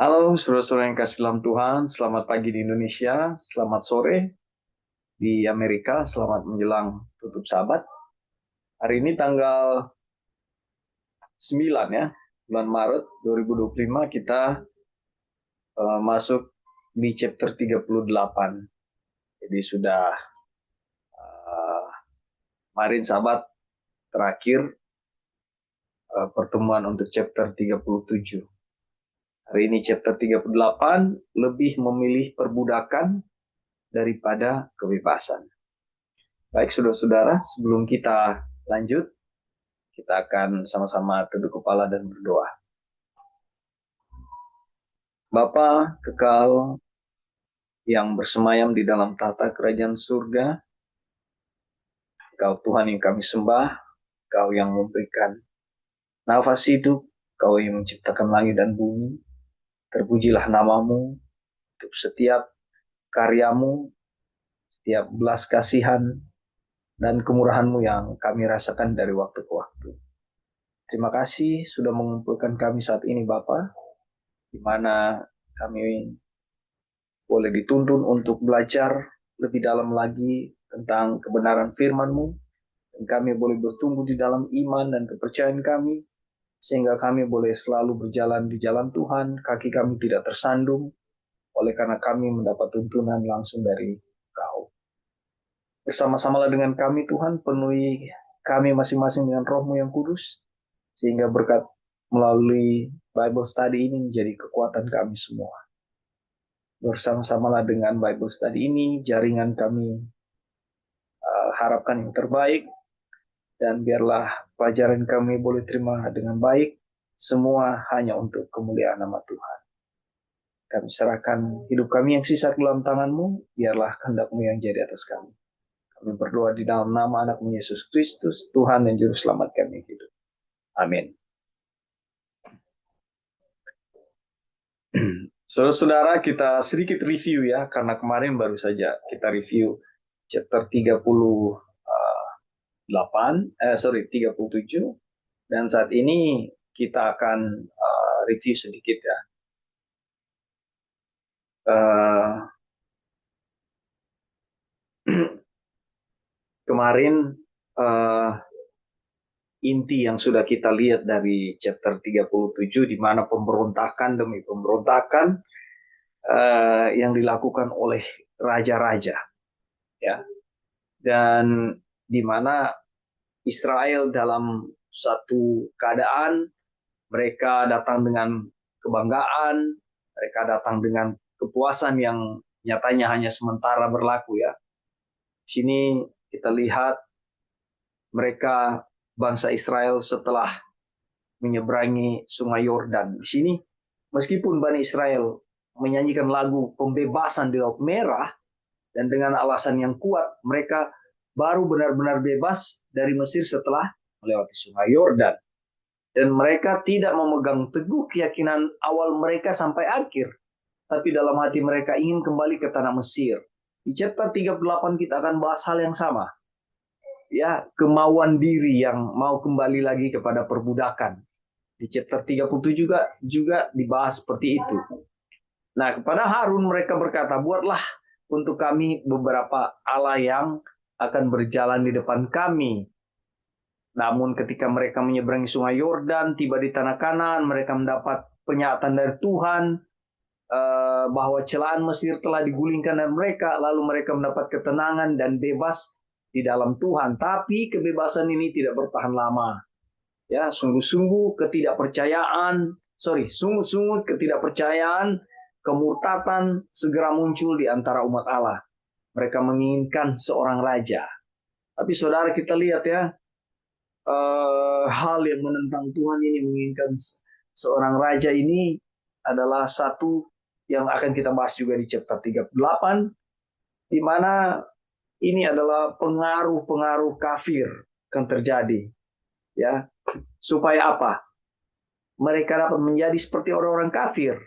Halo, saudara-saudara yang kasih dalam Tuhan. Selamat pagi di Indonesia, selamat sore di Amerika, selamat menjelang tutup Sabat. Hari ini tanggal 9 ya, bulan Maret 2025 kita masuk di chapter 38. Jadi sudah uh, kemarin Sabat terakhir pertemuan untuk chapter 37. Hari ini chapter 38 lebih memilih perbudakan daripada kebebasan. Baik saudara-saudara, sebelum kita lanjut, kita akan sama-sama tunduk kepala dan berdoa. Bapa kekal yang bersemayam di dalam tata kerajaan surga, Kau Tuhan yang kami sembah, Kau yang memberikan nafas hidup, Kau yang menciptakan langit dan bumi. Terpujilah namamu untuk setiap karyamu, setiap belas kasihan dan kemurahanmu yang kami rasakan dari waktu ke waktu. Terima kasih sudah mengumpulkan kami saat ini Bapa, di mana kami boleh dituntun untuk belajar lebih dalam lagi tentang kebenaran firman-Mu, dan kami boleh bertumbuh di dalam iman dan kepercayaan kami, sehingga kami boleh selalu berjalan di jalan Tuhan, kaki kami tidak tersandung, oleh karena kami mendapat tuntunan langsung dari Kau. Bersama-samalah dengan kami Tuhan, penuhi kami masing-masing dengan roh-Mu yang kudus, sehingga berkat melalui Bible study ini menjadi kekuatan kami semua. Bersama-samalah dengan Bible study ini, jaringan kami harapkan yang terbaik, dan biarlah pelajaran kami boleh terima dengan baik, semua hanya untuk kemuliaan nama Tuhan. Kami serahkan hidup kami yang sisa ke dalam tangan-Mu, biarlah kehendak-Mu yang jadi atas kami. Kami berdoa di dalam nama anak-Mu Yesus Kristus, Tuhan dan Juru Selamat kami hidup. Amin. Saudara-saudara, kita sedikit review ya, karena kemarin baru saja kita review chapter 37, dan saat ini kita akan review sedikit ya. Kemarin inti yang sudah kita lihat dari chapter 37, di mana pemberontakan demi pemberontakan yang dilakukan oleh raja-raja ya, dan di mana Israel dalam satu keadaan mereka datang dengan kebanggaan, mereka datang dengan kepuasan yang nyatanya hanya sementara berlaku ya. Di sini kita lihat mereka bangsa Israel setelah menyeberangi Sungai Yordan. Di sini meskipun Bani Israel menyanyikan lagu pembebasan di Laut Merah dan dengan alasan yang kuat, mereka baru benar-benar bebas dari Mesir setelah melewati Sungai Yordan. Dan mereka tidak memegang teguh keyakinan awal mereka sampai akhir, tapi dalam hati mereka ingin kembali ke tanah Mesir. Di chapter 38 kita akan bahas hal yang sama. Ya, kemauan diri yang mau kembali lagi kepada perbudakan. Di chapter 37 juga dibahas seperti itu. Nah, kepada Harun mereka berkata, buatlah untuk kami beberapa Allah yang akan berjalan di depan kami. Namun ketika mereka menyeberangi Sungai Yordan, tiba di tanah Kanaan, mereka mendapat pernyataan dari Tuhan bahwa celaan Mesir telah digulingkan dari mereka, lalu mereka mendapat ketenangan dan bebas di dalam Tuhan. Tapi kebebasan ini tidak bertahan lama. Ya, sungguh-sungguh ketidakpercayaan, kemurtatan segera muncul di antara umat Allah. Mereka menginginkan seorang raja. Tapi saudara, kita lihat ya, hal yang menentang Tuhan ini, menginginkan seorang raja ini adalah satu yang akan kita bahas juga di chapter 38, di mana ini adalah pengaruh-pengaruh kafir yang terjadi. Ya, supaya apa? Mereka dapat menjadi seperti orang-orang kafir.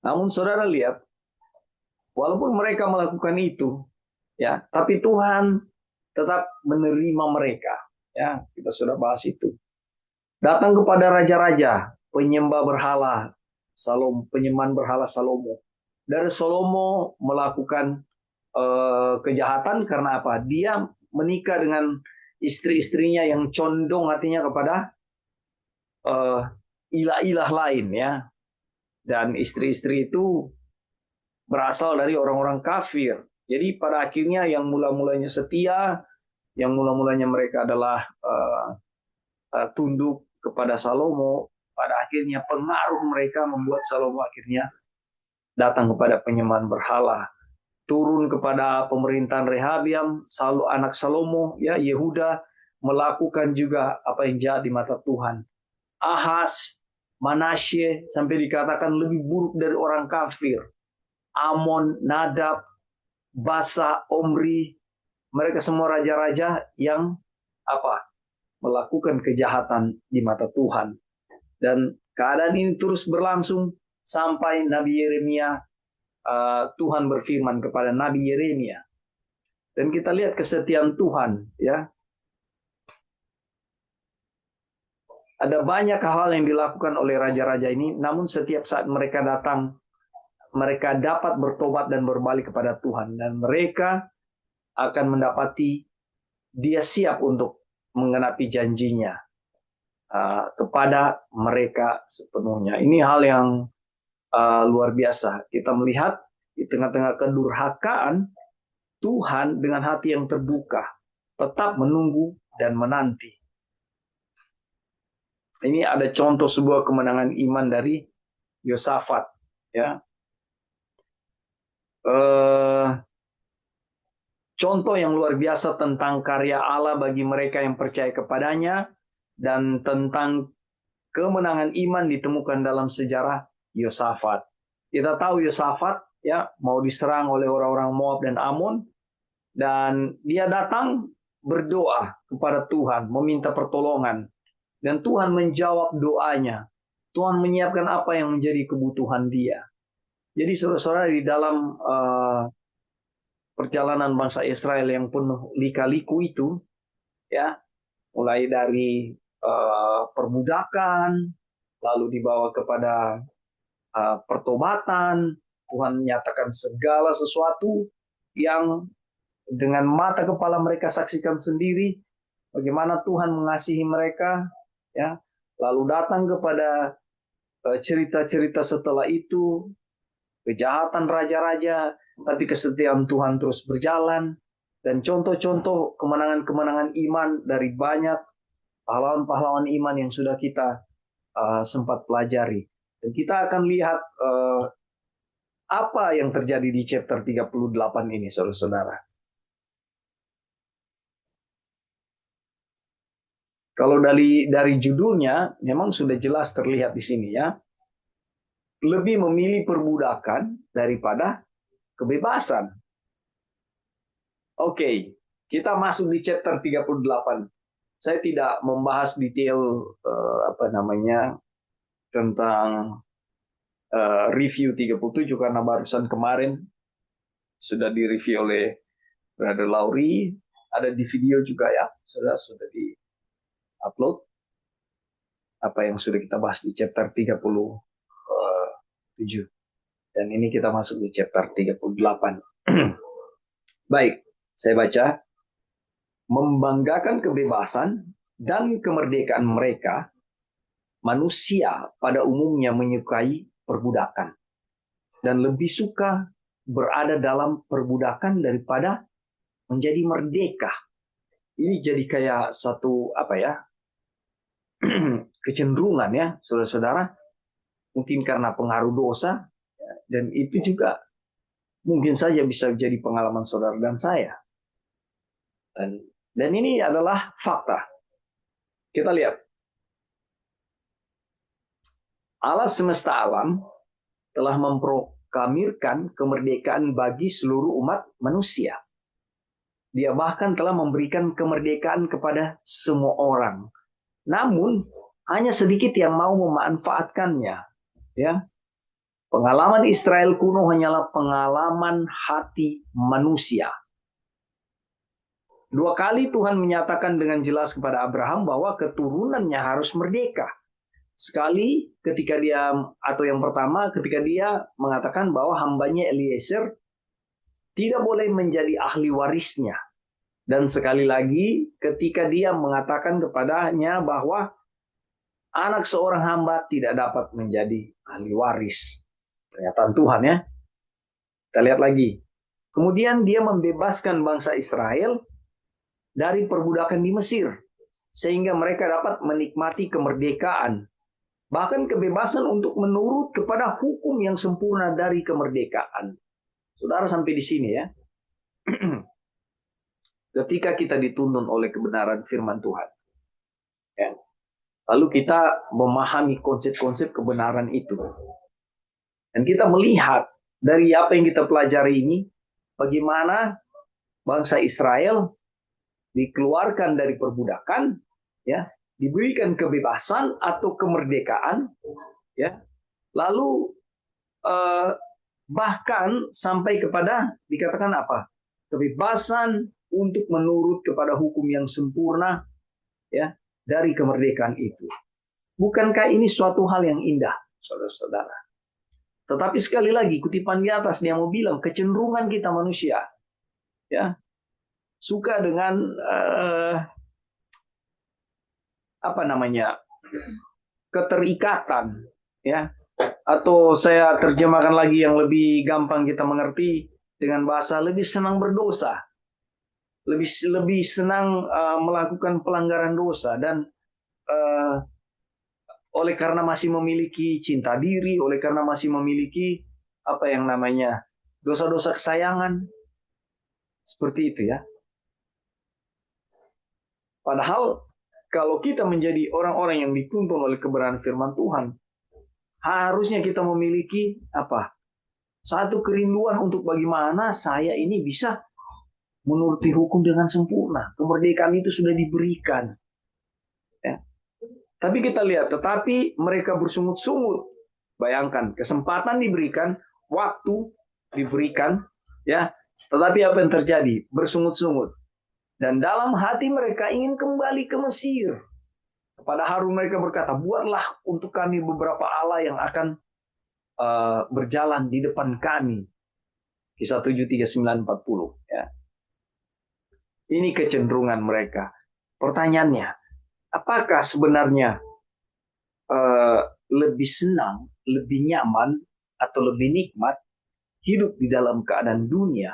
Namun saudara lihat, walaupun mereka melakukan itu, ya, tapi Tuhan tetap menerima mereka. Ya, kita sudah bahas itu. Datang kepada raja-raja, penyembah berhala, penyembahan berhala Salomo. Dari Salomo melakukan kejahatan karena apa? Dia menikah dengan istri-istrinya yang condong hatinya kepada uh, ilah-ilah lain ya. Dan istri-istri itu berasal dari orang-orang kafir. Jadi pada akhirnya yang mula-mulanya setia, yang mula-mulanya mereka adalah tunduk kepada Salomo, pada akhirnya pengaruh mereka membuat Salomo akhirnya datang kepada penyembahan berhala, turun kepada pemerintahan Rehabiam, anak Salomo, ya Yehuda melakukan juga apa yang jahat di mata Tuhan. Ahaz, Manasye sampai dikatakan lebih buruk dari orang kafir. Amon, Nadab, Basa, Omri, mereka semua raja-raja yang apa? Melakukan kejahatan di mata Tuhan. Dan keadaan ini terus berlangsung sampai Nabi Yeremia, Tuhan berfirman kepada Nabi Yeremia. Dan kita lihat kesetiaan Tuhan, ya. Ada banyak hal yang dilakukan oleh raja-raja ini, namun setiap saat mereka datang, mereka dapat bertobat dan berbalik kepada Tuhan. Dan mereka akan mendapati dia siap untuk menggenapi janjinya kepada mereka sepenuhnya. Ini hal yang luar biasa. Kita melihat di tengah-tengah kedurhakaan, Tuhan dengan hati yang terbuka tetap menunggu dan menanti. Ini ada contoh sebuah kemenangan iman dari Yosafat, ya. Contoh yang luar biasa tentang karya Allah bagi mereka yang percaya kepadanya dan tentang kemenangan iman ditemukan dalam sejarah Yosafat. Kita tahu Yosafat ya mau diserang oleh orang-orang Moab dan Amon, dan dia datang berdoa kepada Tuhan, meminta pertolongan. Dan Tuhan menjawab doanya. Tuhan menyiapkan apa yang menjadi kebutuhan dia. Jadi saudara-saudara, di dalam perjalanan bangsa Israel yang penuh lika-liku itu, ya, mulai dari perbudakan, lalu dibawa kepada pertobatan, Tuhan menyatakan segala sesuatu yang dengan mata kepala mereka saksikan sendiri, bagaimana Tuhan mengasihi mereka, ya. Lalu datang kepada cerita-cerita setelah itu, kejahatan raja-raja, tapi kesetiaan Tuhan terus berjalan, dan contoh-contoh kemenangan-kemenangan iman dari banyak pahlawan-pahlawan iman yang sudah kita sempat pelajari. Dan kita akan lihat apa yang terjadi di chapter 38 ini, saudara-saudara. Kalau dari judulnya memang sudah jelas terlihat di sini ya. Lebih memilih perbudakan daripada kebebasan. Oke, kita masuk di chapter 38. Saya tidak membahas detail tentang review 37 karena barusan kemarin sudah direview oleh Brother Lauri, ada di video juga ya, sudah di upload apa yang sudah kita bahas di chapter 37. Dan ini kita masuk di chapter 38. Baik, saya baca. Membanggakan kebebasan dan kemerdekaan mereka, manusia pada umumnya menyukai perbudakan dan lebih suka berada dalam perbudakan daripada menjadi merdeka. Ini jadi kayak satu kecenderungan ya, saudara-saudara. Mungkin karena pengaruh dosa, dan itu juga mungkin saja bisa jadi pengalaman saudara dan saya. Dan ini adalah fakta. Kita lihat. Allah semesta alam telah memproklamirkan kemerdekaan bagi seluruh umat manusia. Dia bahkan telah memberikan kemerdekaan kepada semua orang. Namun, hanya sedikit yang mau memanfaatkannya. Ya. Pengalaman Israel kuno hanyalah pengalaman hati manusia. Dua kali Tuhan menyatakan dengan jelas kepada Abraham bahwa keturunannya harus merdeka. Sekali ketika dia, atau yang pertama ketika dia mengatakan bahwa hambanya Eliezer tidak boleh menjadi ahli warisnya. Dan sekali lagi ketika dia mengatakan kepadanya bahwa anak seorang hamba tidak dapat menjadi ahli waris. Pernyataan Tuhan ya. Kita lihat lagi. Kemudian dia membebaskan bangsa Israel dari perbudakan di Mesir, sehingga mereka dapat menikmati kemerdekaan. Bahkan kebebasan untuk menurut kepada hukum yang sempurna dari kemerdekaan. Saudara sampai di sini ya. Ketika kita dituntun oleh kebenaran firman Tuhan. Ya. Lalu kita memahami konsep-konsep kebenaran itu. Dan kita melihat dari apa yang kita pelajari ini, bagaimana bangsa Israel dikeluarkan dari perbudakan, ya, diberikan kebebasan atau kemerdekaan, ya, lalu bahkan sampai kepada dikatakan apa? Kebebasan untuk menurut kepada hukum yang sempurna, ya, dari kemerdekaan itu. Bukankah ini suatu hal yang indah, saudara-saudara? Tetapi sekali lagi kutipan di atas dia mau bilang kecenderungan kita manusia, ya, suka dengan keterikatan, ya, atau saya terjemahkan lagi yang lebih gampang kita mengerti dengan bahasa lebih senang berdosa, lebih senang melakukan pelanggaran dosa, dan oleh karena masih memiliki cinta diri, oleh karena masih memiliki dosa-dosa kesayangan, seperti itu ya. Padahal kalau kita menjadi orang-orang yang dituntun oleh kebenaran firman Tuhan, harusnya kita memiliki satu kerinduan untuk bagaimana saya ini bisa menuruti hukum dengan sempurna. Kemerdekaan itu sudah diberikan. Ya. Tapi kita lihat, tetapi mereka bersungut-sungut. Bayangkan, kesempatan diberikan, waktu diberikan, ya. Tetapi apa yang terjadi? Bersungut-sungut. Dan dalam hati mereka ingin kembali ke Mesir. Kepada Harun mereka berkata, buatlah untuk kami beberapa Allah yang akan berjalan di depan kami. Kisah 7, 3, 9, 40. Ya. Ini kecenderungan mereka. Pertanyaannya, apakah sebenarnya lebih senang, lebih nyaman, atau lebih nikmat hidup di dalam keadaan dunia,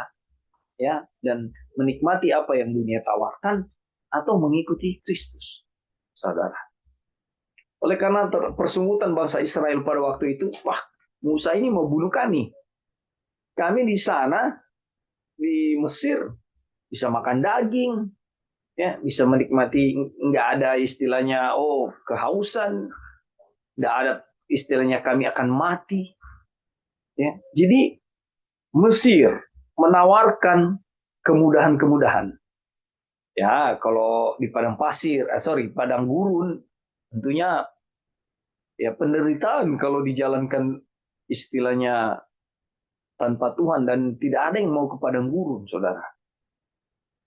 ya, dan menikmati apa yang dunia tawarkan, atau mengikuti Kristus, saudara? Oleh karena persungutan bangsa Israel pada waktu itu, wah, Musa ini mau bunuh kami. Kami di sana, di Mesir, bisa makan daging, ya, bisa menikmati, nggak ada istilahnya, kehausan, nggak ada istilahnya kami akan mati. Ya. Jadi Mesir menawarkan kemudahan-kemudahan. Ya, kalau di padang gurun, tentunya ya penderitaan kalau dijalankan istilahnya tanpa Tuhan, dan tidak ada yang mau ke padang gurun, saudara.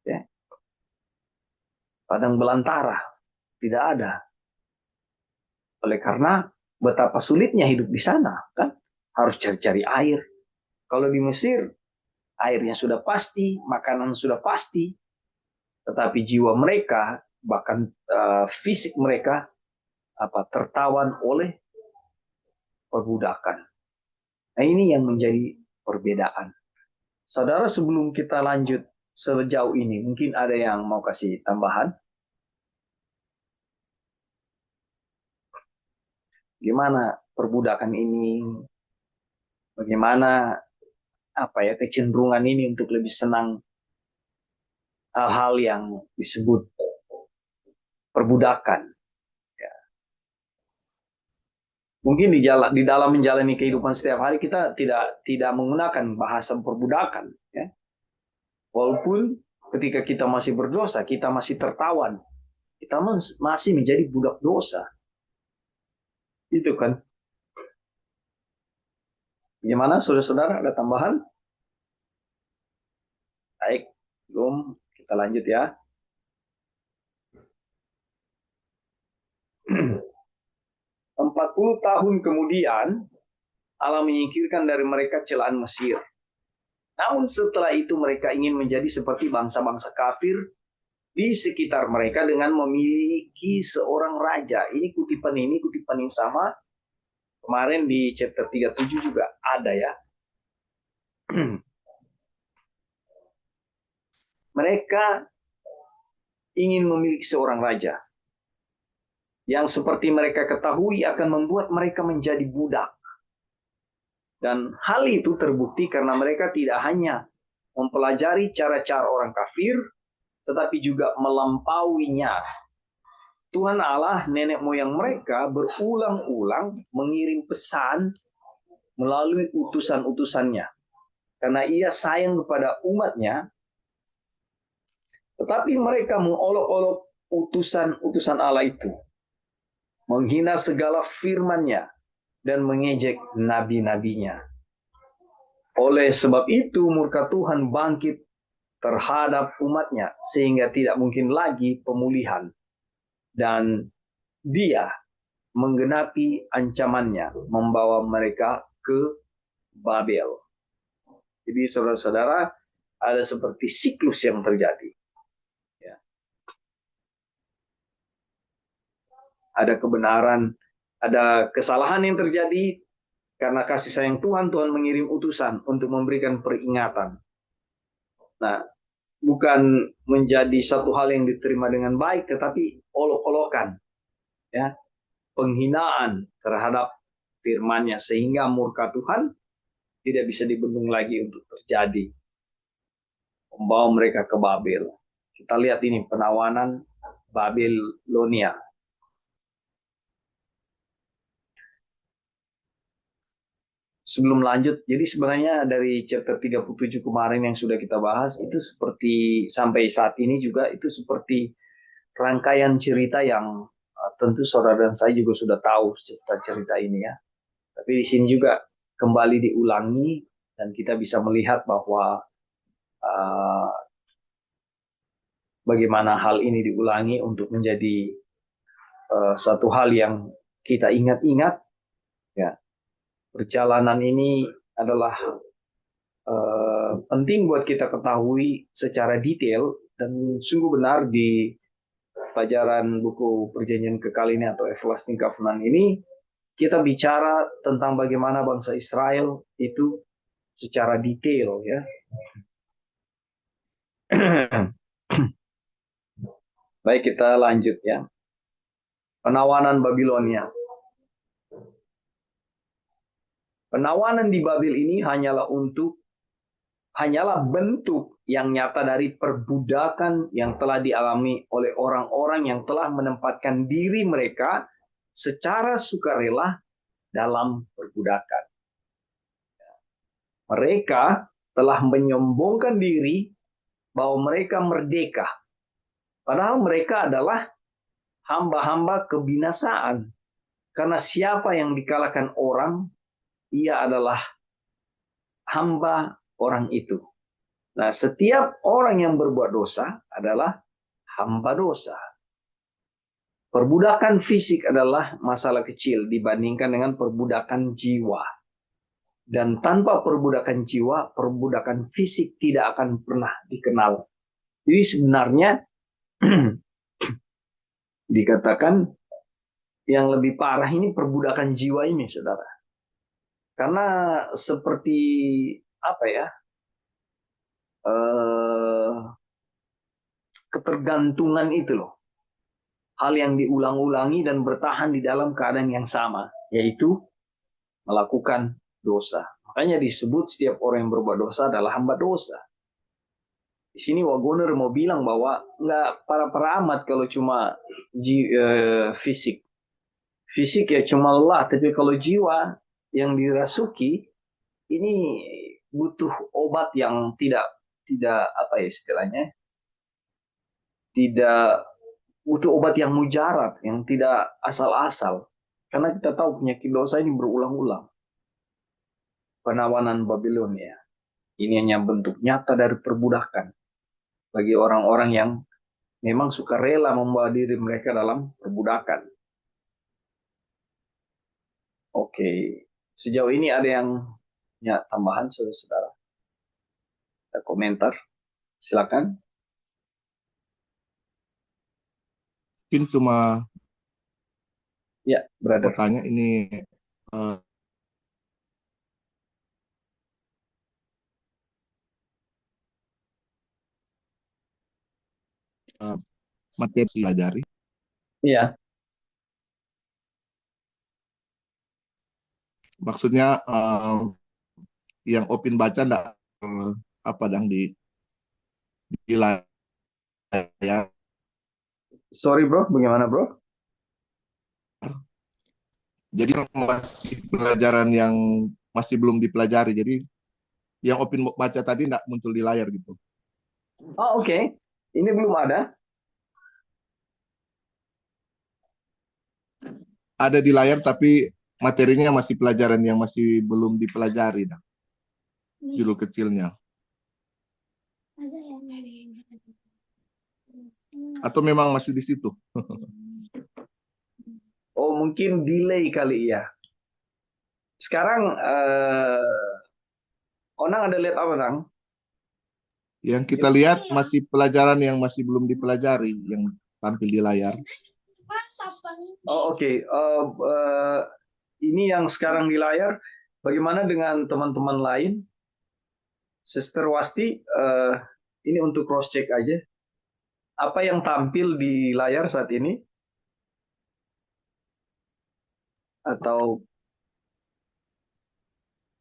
Ya. Padang belantara, tidak ada. Oleh karena betapa sulitnya hidup di sana, kan? Harus cari-cari air. Kalau di Mesir, airnya sudah pasti, makanan sudah pasti, tetapi jiwa mereka, bahkan fisik mereka, tertawan oleh perbudakan. Nah, ini yang menjadi perbedaan. Saudara, sebelum kita lanjut sejauh ini, mungkin ada yang mau kasih tambahan? Gimana perbudakan ini? Bagaimana kecenderungan ini untuk lebih senang hal-hal yang disebut perbudakan? Ya. Mungkin di dalam menjalani kehidupan setiap hari kita tidak menggunakan bahasa perbudakan, ya. Walaupun ketika kita masih berdosa, kita masih tertawan, kita masih menjadi budak dosa. Itu kan. Gimana, saudara-saudara, ada tambahan? Baik, belum, kita lanjut ya. tahun kemudian Allah menyingkirkan dari mereka celaan Mesir. Namun setelah itu mereka ingin menjadi seperti bangsa-bangsa kafir di sekitar mereka dengan memiliki seorang raja. Ini kutipan yang sama. Kemarin di chapter 37 juga ada ya. Mereka ingin memiliki seorang raja yang seperti mereka ketahui akan membuat mereka menjadi budak. Dan hal itu terbukti karena mereka tidak hanya mempelajari cara-cara orang kafir, tetapi juga melampauinya. Tuhan Allah, nenek moyang mereka, berulang-ulang mengirim pesan melalui utusan-utusannya. Karena ia sayang kepada umatnya, tetapi mereka mengolok-olok utusan-utusan Allah itu. Menghina segala firman-Nya dan mengejek nabi-nabinya. Oleh sebab itu murka Tuhan bangkit terhadap umatnya sehingga tidak mungkin lagi pemulihan. Dan dia menggenapi ancamannya membawa mereka ke Babel. Jadi saudara-saudara, ada seperti siklus yang terjadi. Ya. Ada kebenaran, ada kesalahan yang terjadi karena kasih sayang Tuhan, Tuhan mengirim utusan untuk memberikan peringatan. Nah, bukan menjadi satu hal yang diterima dengan baik, tetapi olok-olokan, ya, penghinaan terhadap firman-Nya sehingga murka Tuhan tidak bisa dibendung lagi untuk terjadi, membawa mereka ke Babel. Kita lihat ini penawanan Babilonia. Sebelum lanjut, jadi sebenarnya dari chapter 37 kemarin yang sudah kita bahas, itu seperti sampai saat ini juga itu seperti rangkaian cerita yang tentu saudara dan saya juga sudah tahu cerita ini ya. Tapi di sini juga kembali diulangi dan kita bisa melihat bahwa bagaimana hal ini diulangi untuk menjadi satu hal yang kita ingat-ingat ya. Perjalanan ini adalah penting buat kita ketahui secara detail dan sungguh benar di pelajaran buku Perjanjian Kekal ini atau Everlasting Covenant ini kita bicara tentang bagaimana bangsa Israel itu secara detail ya. Baik, kita lanjut ya. Penawanan Babilonia. Penawanan di Babel ini hanyalah bentuk yang nyata dari perbudakan yang telah dialami oleh orang-orang yang telah menempatkan diri mereka secara sukarela dalam perbudakan. Mereka telah menyombongkan diri bahwa mereka merdeka. Padahal mereka adalah hamba-hamba kebinasaan. Karena siapa yang dikalahkan orang, ia adalah hamba orang itu. Nah, setiap orang yang berbuat dosa adalah hamba dosa. Perbudakan fisik adalah masalah kecil dibandingkan dengan perbudakan jiwa. Dan tanpa perbudakan jiwa, perbudakan fisik tidak akan pernah dikenal. Jadi sebenarnya dikatakan yang lebih parah ini perbudakan jiwa ini, saudara. Karena seperti apa ya, ketergantungan itu loh. Hal yang diulang-ulangi dan bertahan di dalam keadaan yang sama, yaitu melakukan dosa. Makanya disebut setiap orang yang berbuat dosa adalah hamba dosa. Di sini Wagoner mau bilang bahwa nggak para amat kalau cuma fisik. Fisik ya cuma lelah, tapi kalau jiwa yang dirasuki ini butuh obat yang tidak apa ya istilahnya, tidak butuh obat yang mujarab, yang tidak asal-asal. Karena kita tahu penyakit dosa ini berulang-ulang. Penawanan Babilonia ini hanya bentuk nyata dari perbudakan bagi orang-orang yang memang suka rela membawa diri mereka dalam perbudakan. Oke, sejauh ini ada yang punya tambahan, saudara-saudara? Ada komentar? Silakan. Mungkin cuma Ya, mau brother. tanya ini eh, eh, materi pelajari. Iya, Maksudnya yang Opin baca enggak apa dang di layar. sorry bro, bagaimana bro? Jadi masih pelajaran yang masih belum dipelajari. Jadi yang Opin baca tadi enggak muncul di layar gitu. Oh, oke. Ini belum ada. Ada di layar tapi materinya masih pelajaran yang masih belum dipelajari dah, judul kecilnya. Atau memang masih di situ? Oh, mungkin delay kali ya. Sekarang, Onang ada lihat apa, Nang? Yang kita lihat masih pelajaran yang masih belum dipelajari yang tampil di layar. Oh, oke. Ini yang sekarang di layar. Bagaimana dengan teman-teman lain? Sister Wasti, ini untuk cross check aja. Apa yang tampil di layar saat ini? Atau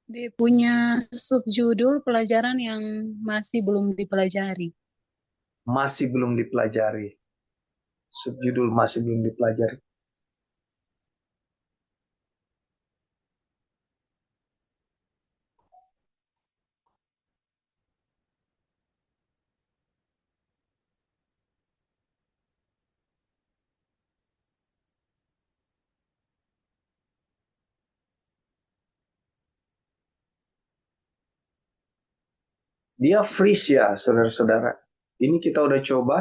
Dia punya subjudul pelajaran yang masih belum dipelajari. masih belum dipelajari? Subjudul masih belum dipelajari. Dia freeze ya, saudara-saudara. Ini kita udah coba.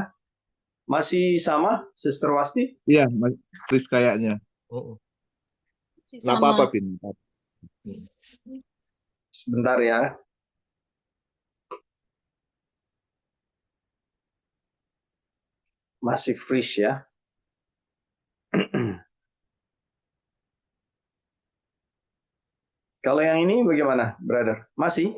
Masih sama, Sister Wasti? Iya, Chris kayaknya. Oh, nggak apa-apa, Sama. Pin. Sebentar ya. Masih freeze ya. Kalau yang ini bagaimana, brother? Masih?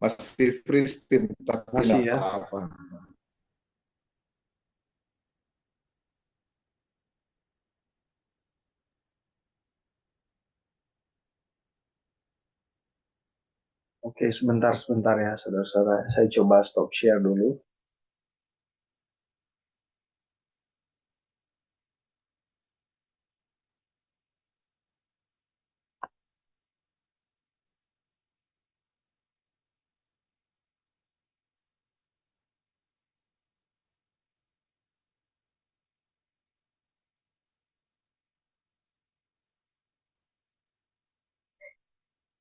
Masih free spin, tapi Masih nggak ya. apa-apa. Oke, sebentar ya, saudara-saudara. Saya coba stop share dulu.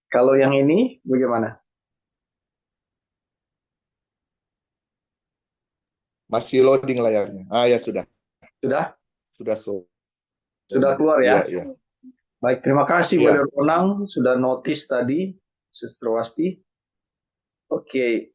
Kalau yang ini bagaimana? Masih loading layarnya. Ah ya sudah, Sudah? sudah so. Sudah keluar Iya, ya? iya. Baik, terima kasih Iya. Brother Onang sudah notice tadi, Sister Wasti. Oke,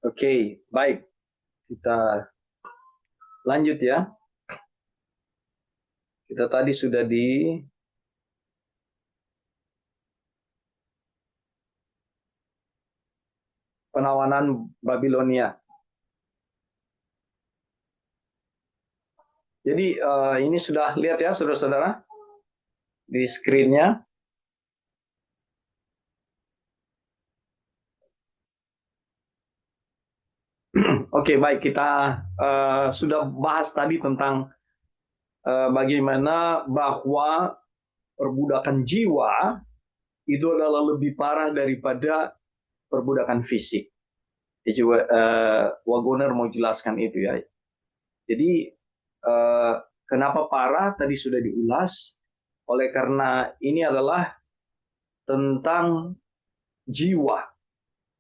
oke, baik. Kita lanjut ya. Kita tadi sudah di penawanan Babilonia. Jadi ini sudah lihat ya saudara-saudara di screen-nya. Oke, baik, kita sudah bahas tadi tentang bagaimana bahwa perbudakan jiwa itu adalah lebih parah daripada perbudakan fisik. Jadi Wagoner mau jelaskan itu ya. Jadi kenapa parah tadi sudah diulas, oleh karena ini adalah tentang jiwa,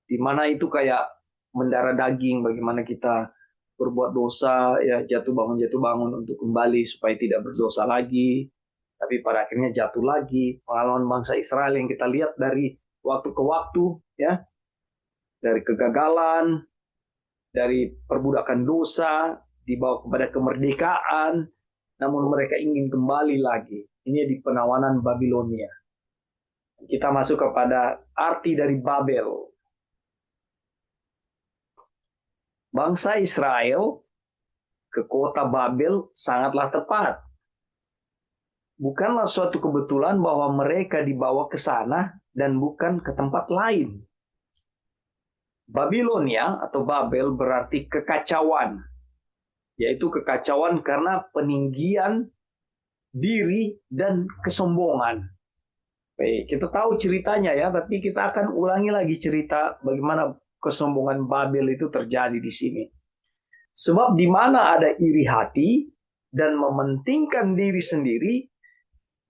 di mana itu kayak mendarah daging, bagaimana kita berbuat dosa, ya jatuh bangun untuk kembali supaya tidak berdosa lagi, tapi pada akhirnya jatuh lagi. Pengalaman bangsa Israel yang kita lihat dari waktu ke waktu, ya, dari kegagalan, dari perbudakan dosa, dibawa kepada kemerdekaan, namun mereka ingin kembali lagi. Ini di penawanan Babilonia. Kita masuk kepada arti dari Babel. Bangsa Israel ke kota Babel sangatlah tepat. Bukanlah suatu kebetulan bahwa mereka dibawa ke sana dan bukan ke tempat lain. Babilonia atau Babel berarti kekacauan, yaitu kekacauan karena peninggian diri dan kesombongan. Baik, kita tahu ceritanya ya, tapi kita akan ulangi lagi cerita bagaimana kesombongan Babel itu terjadi di sini. Sebab di mana ada iri hati dan mementingkan diri sendiri,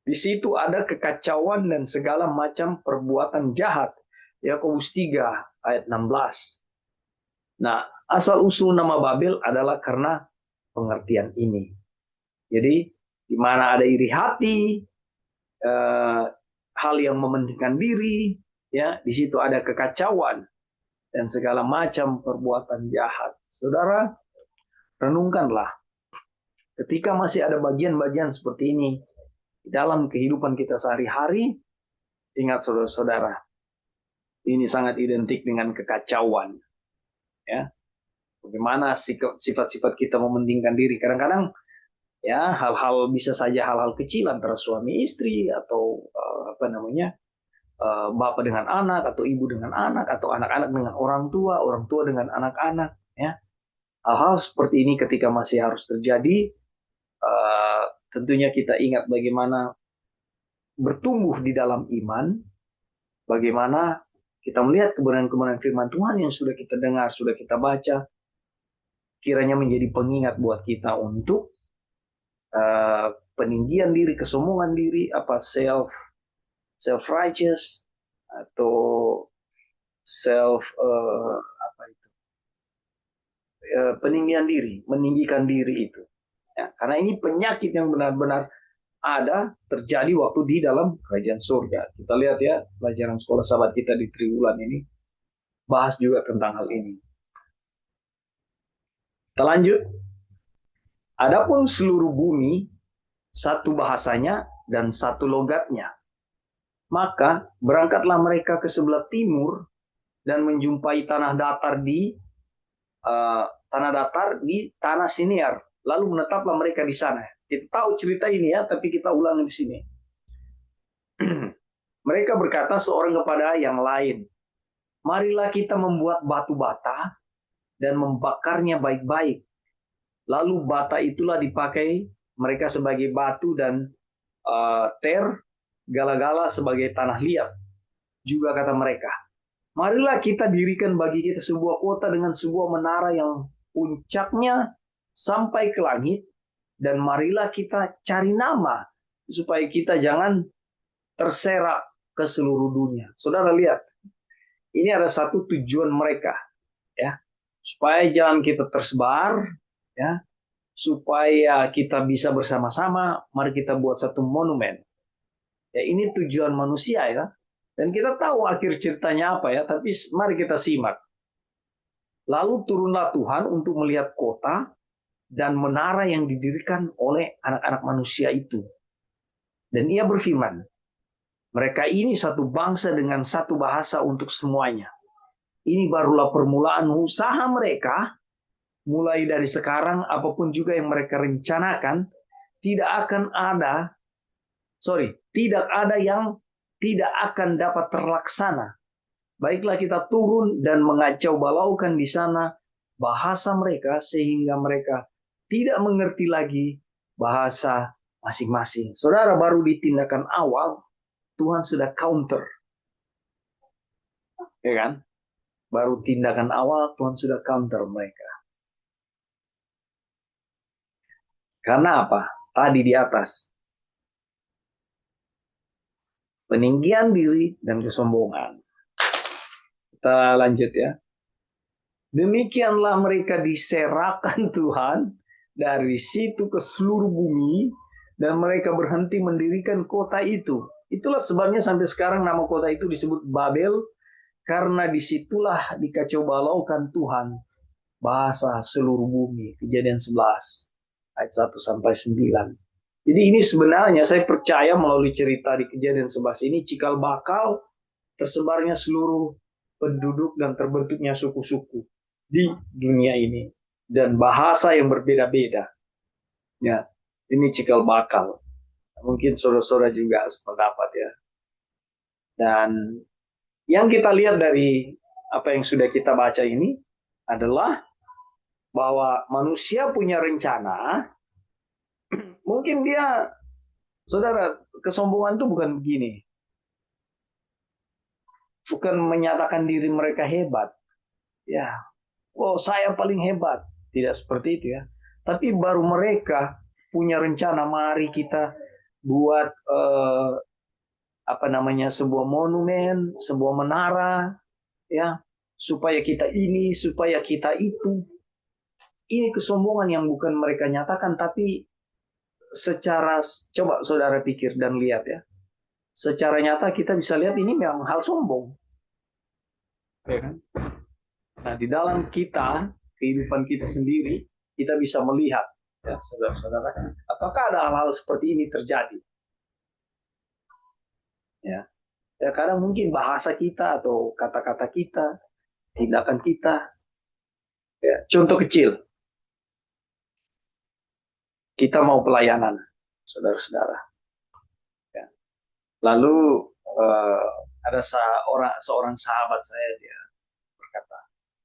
di situ ada kekacauan dan segala macam perbuatan jahat. Yakobus 3 ayat 16. Nah, asal-usul nama Babel adalah karena pengertian ini. Jadi, di mana ada iri hati, hal yang mementingkan diri, ya, di situ ada kekacauan dan segala macam perbuatan jahat. Saudara, renungkanlah, ketika masih ada bagian-bagian seperti ini di dalam kehidupan kita sehari-hari, ingat saudara-saudara, ini sangat identik dengan kekacauan. Ya, bagaimana sifat-sifat kita mementingkan diri. Kadang-kadang ya hal-hal bisa saja hal-hal kecil antara suami istri atau bapak dengan anak atau ibu dengan anak atau anak-anak dengan orang tua dengan anak-anak, ya. Hal-hal seperti ini ketika masih harus terjadi, tentunya kita ingat bagaimana bertumbuh di dalam iman, bagaimana kita melihat kebenaran-kebenaran firman Tuhan yang sudah kita dengar, sudah kita baca, kiranya menjadi pengingat buat kita untuk peninggian diri, kesombongan diri, self-righteous atau peninggian diri, meninggikan diri itu. Ya, karena ini penyakit yang benar-benar ada terjadi waktu di dalam kerajaan surga. Kita lihat ya, pelajaran sekolah sahabat kita di triwulan ini bahas juga tentang hal ini. Kita lanjut. Adapun seluruh bumi satu bahasanya dan satu logatnya. Maka berangkatlah mereka ke sebelah timur dan menjumpai tanah datar di tanah Siniar. Lalu menetaplah mereka di sana. Kita tahu cerita ini ya, tapi kita ulangi di sini. Mereka berkata seorang kepada yang lain, marilah kita membuat batu bata dan membakarnya baik-baik. Lalu bata itulah dipakai mereka sebagai batu dan gala-gala sebagai tanah liat. Juga kata mereka, marilah kita dirikan bagi kita sebuah kota dengan sebuah menara yang puncaknya sampai ke langit, dan marilah kita cari nama supaya kita jangan terserak ke seluruh dunia. Saudara lihat, ini ada satu tujuan mereka, ya, supaya jangan kita tersebar, ya, supaya kita bisa bersama-sama. Mari kita buat satu monumen. Ya, ini tujuan manusia ya. Dan kita tahu akhir ceritanya apa ya, tapi mari kita simak. Lalu turunlah Tuhan untuk melihat kota dan menara yang didirikan oleh anak-anak manusia itu. Dan ia berfirman, mereka ini satu bangsa dengan satu bahasa untuk semuanya. Ini barulah permulaan usaha mereka. Mulai dari sekarang, apapun juga yang mereka rencanakan, tidak ada yang tidak akan dapat terlaksana. Baiklah kita turun dan mengacau balaukan di sana bahasa mereka sehingga mereka tidak mengerti lagi bahasa masing-masing. Saudara, baru di tindakan awal Tuhan sudah counter, ya kan? Baru tindakan awal Tuhan sudah counter mereka. Karena apa? Tadi di atas, peninggian diri dan kesombongan. Kita lanjut ya. Demikianlah mereka diserahkan Tuhan dari situ ke seluruh bumi dan mereka berhenti mendirikan kota itu. Itulah sebabnya sampai sekarang nama kota itu disebut Babel, karena disitulah dikacau balaukan Tuhan bahasa seluruh bumi. Kejadian 11 ayat 1 sampai 9. Jadi ini sebenarnya saya percaya melalui cerita di Kejadian 11 ini cikal bakal tersebarnya seluruh penduduk dan terbentuknya suku-suku di dunia ini dan bahasa yang berbeda-beda. Ya, ini cikal bakal. Mungkin saudara-saudara juga sependapat ya. Dan yang kita lihat dari apa yang sudah kita baca ini adalah bahwa manusia punya rencana. Mungkin dia, saudara, kesombongan itu bukan begini. Bukan menyatakan diri mereka hebat. Ya, oh saya paling hebat. Tidak seperti itu ya. Tapi baru mereka punya rencana, mari kita buat sebuah monumen, sebuah menara, ya, supaya kita ini, supaya kita itu. Ini kesombongan yang bukan mereka nyatakan, tapi secara, coba saudara pikir dan lihat ya, secara nyata kita bisa lihat ini memang hal sombong, ya kan? Nah, di dalam kita, kehidupan kita sendiri, kita bisa melihat, ya saudara-saudara, apakah ada hal-hal seperti ini terjadi? Ya, ya kadang mungkin bahasa kita atau kata-kata kita, tindakan kita. Ya, contoh kecil, kita mau pelayanan, saudara-saudara. Ya. Lalu ada seorang sahabat saya, dia berkata,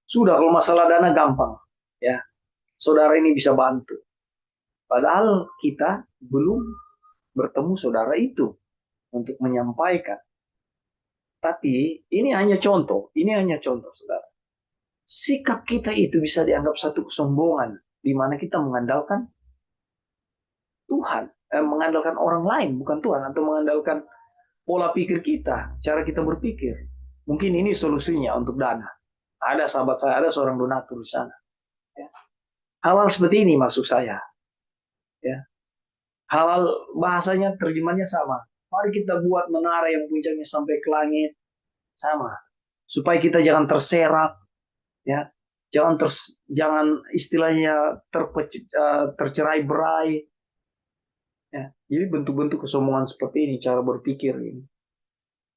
sudah kalau masalah dana gampang, ya saudara ini bisa bantu. Padahal kita belum bertemu saudara itu untuk menyampaikan. Tapi ini hanya contoh, saudara. Sikap kita itu bisa dianggap satu kesombongan, di mana kita mengandalkan Tuhan, mengandalkan orang lain, bukan Tuhan, atau mengandalkan pola pikir kita, cara kita berpikir. Mungkin ini solusinya untuk dana. Ada sahabat saya, ada seorang donatur di sana. Ya. Hal-hal seperti ini maksud saya. Ya. Hal-hal bahasanya, terjemahnya sama. Mari kita buat menara yang puncaknya sampai ke langit. Sama. Supaya kita jangan terserak. Ya. Jangan istilahnya tercerai-berai. Ya. Jadi bentuk-bentuk kesombongan seperti ini, cara berpikir ini.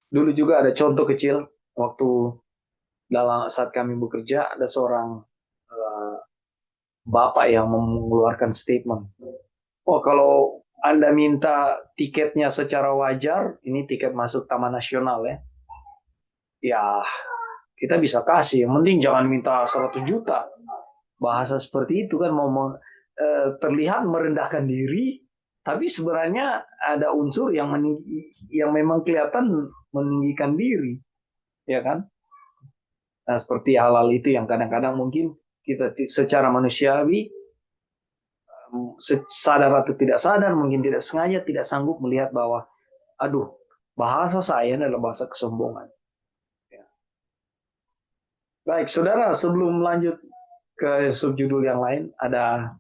Dulu juga ada contoh kecil, waktu saat kami bekerja, ada seorang bapak yang mengeluarkan statement. Oh, kalau Anda minta tiketnya secara wajar, ini tiket masuk Taman Nasional ya. Ya, kita bisa kasih. Yang penting jangan minta 100 juta. Bahasa seperti itu kan terlihat merendahkan diri, tapi sebenarnya ada unsur yang memang kelihatan meninggikan diri. Ya kan? Nah, seperti hal-hal itu yang kadang-kadang mungkin kita secara manusiawi, sadar atau tidak sadar, mungkin tidak sengaja, tidak sanggup melihat bahwa, aduh, bahasa saya adalah bahasa kesombongan. Ya. Baik, saudara, sebelum lanjut ke subjudul yang lain, ada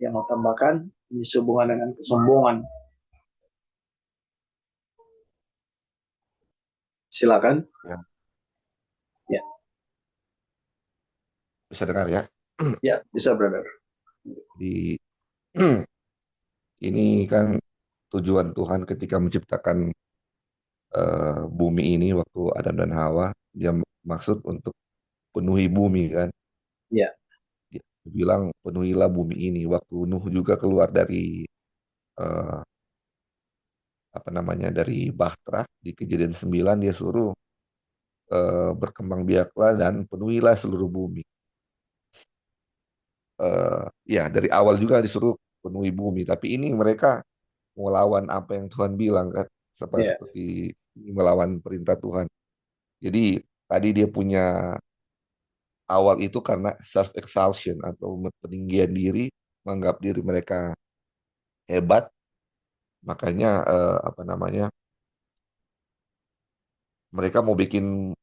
yang mau tambahkan ini sehubungan dengan kesombongan? Silakan. Ya. Ya. Bisa dengar ya? Ya, bisa, brother. Ini kan tujuan Tuhan ketika menciptakan bumi ini waktu Adam dan Hawa, dia maksud untuk penuhi bumi kan. Ya. Dia bilang penuhilah bumi ini. Waktu Nuh juga keluar dari dari Bahtera di Kejadian 9, dia suruh berkembang biaklah dan penuhilah seluruh bumi. ya dari awal juga disuruh penuhi bumi, tapi ini mereka melawan apa yang Tuhan bilang kan, Ya, seperti melawan perintah Tuhan. Jadi tadi dia punya awal itu karena self exhaustion atau peninggian diri, menganggap diri mereka hebat, makanya apa namanya, mereka mau bikin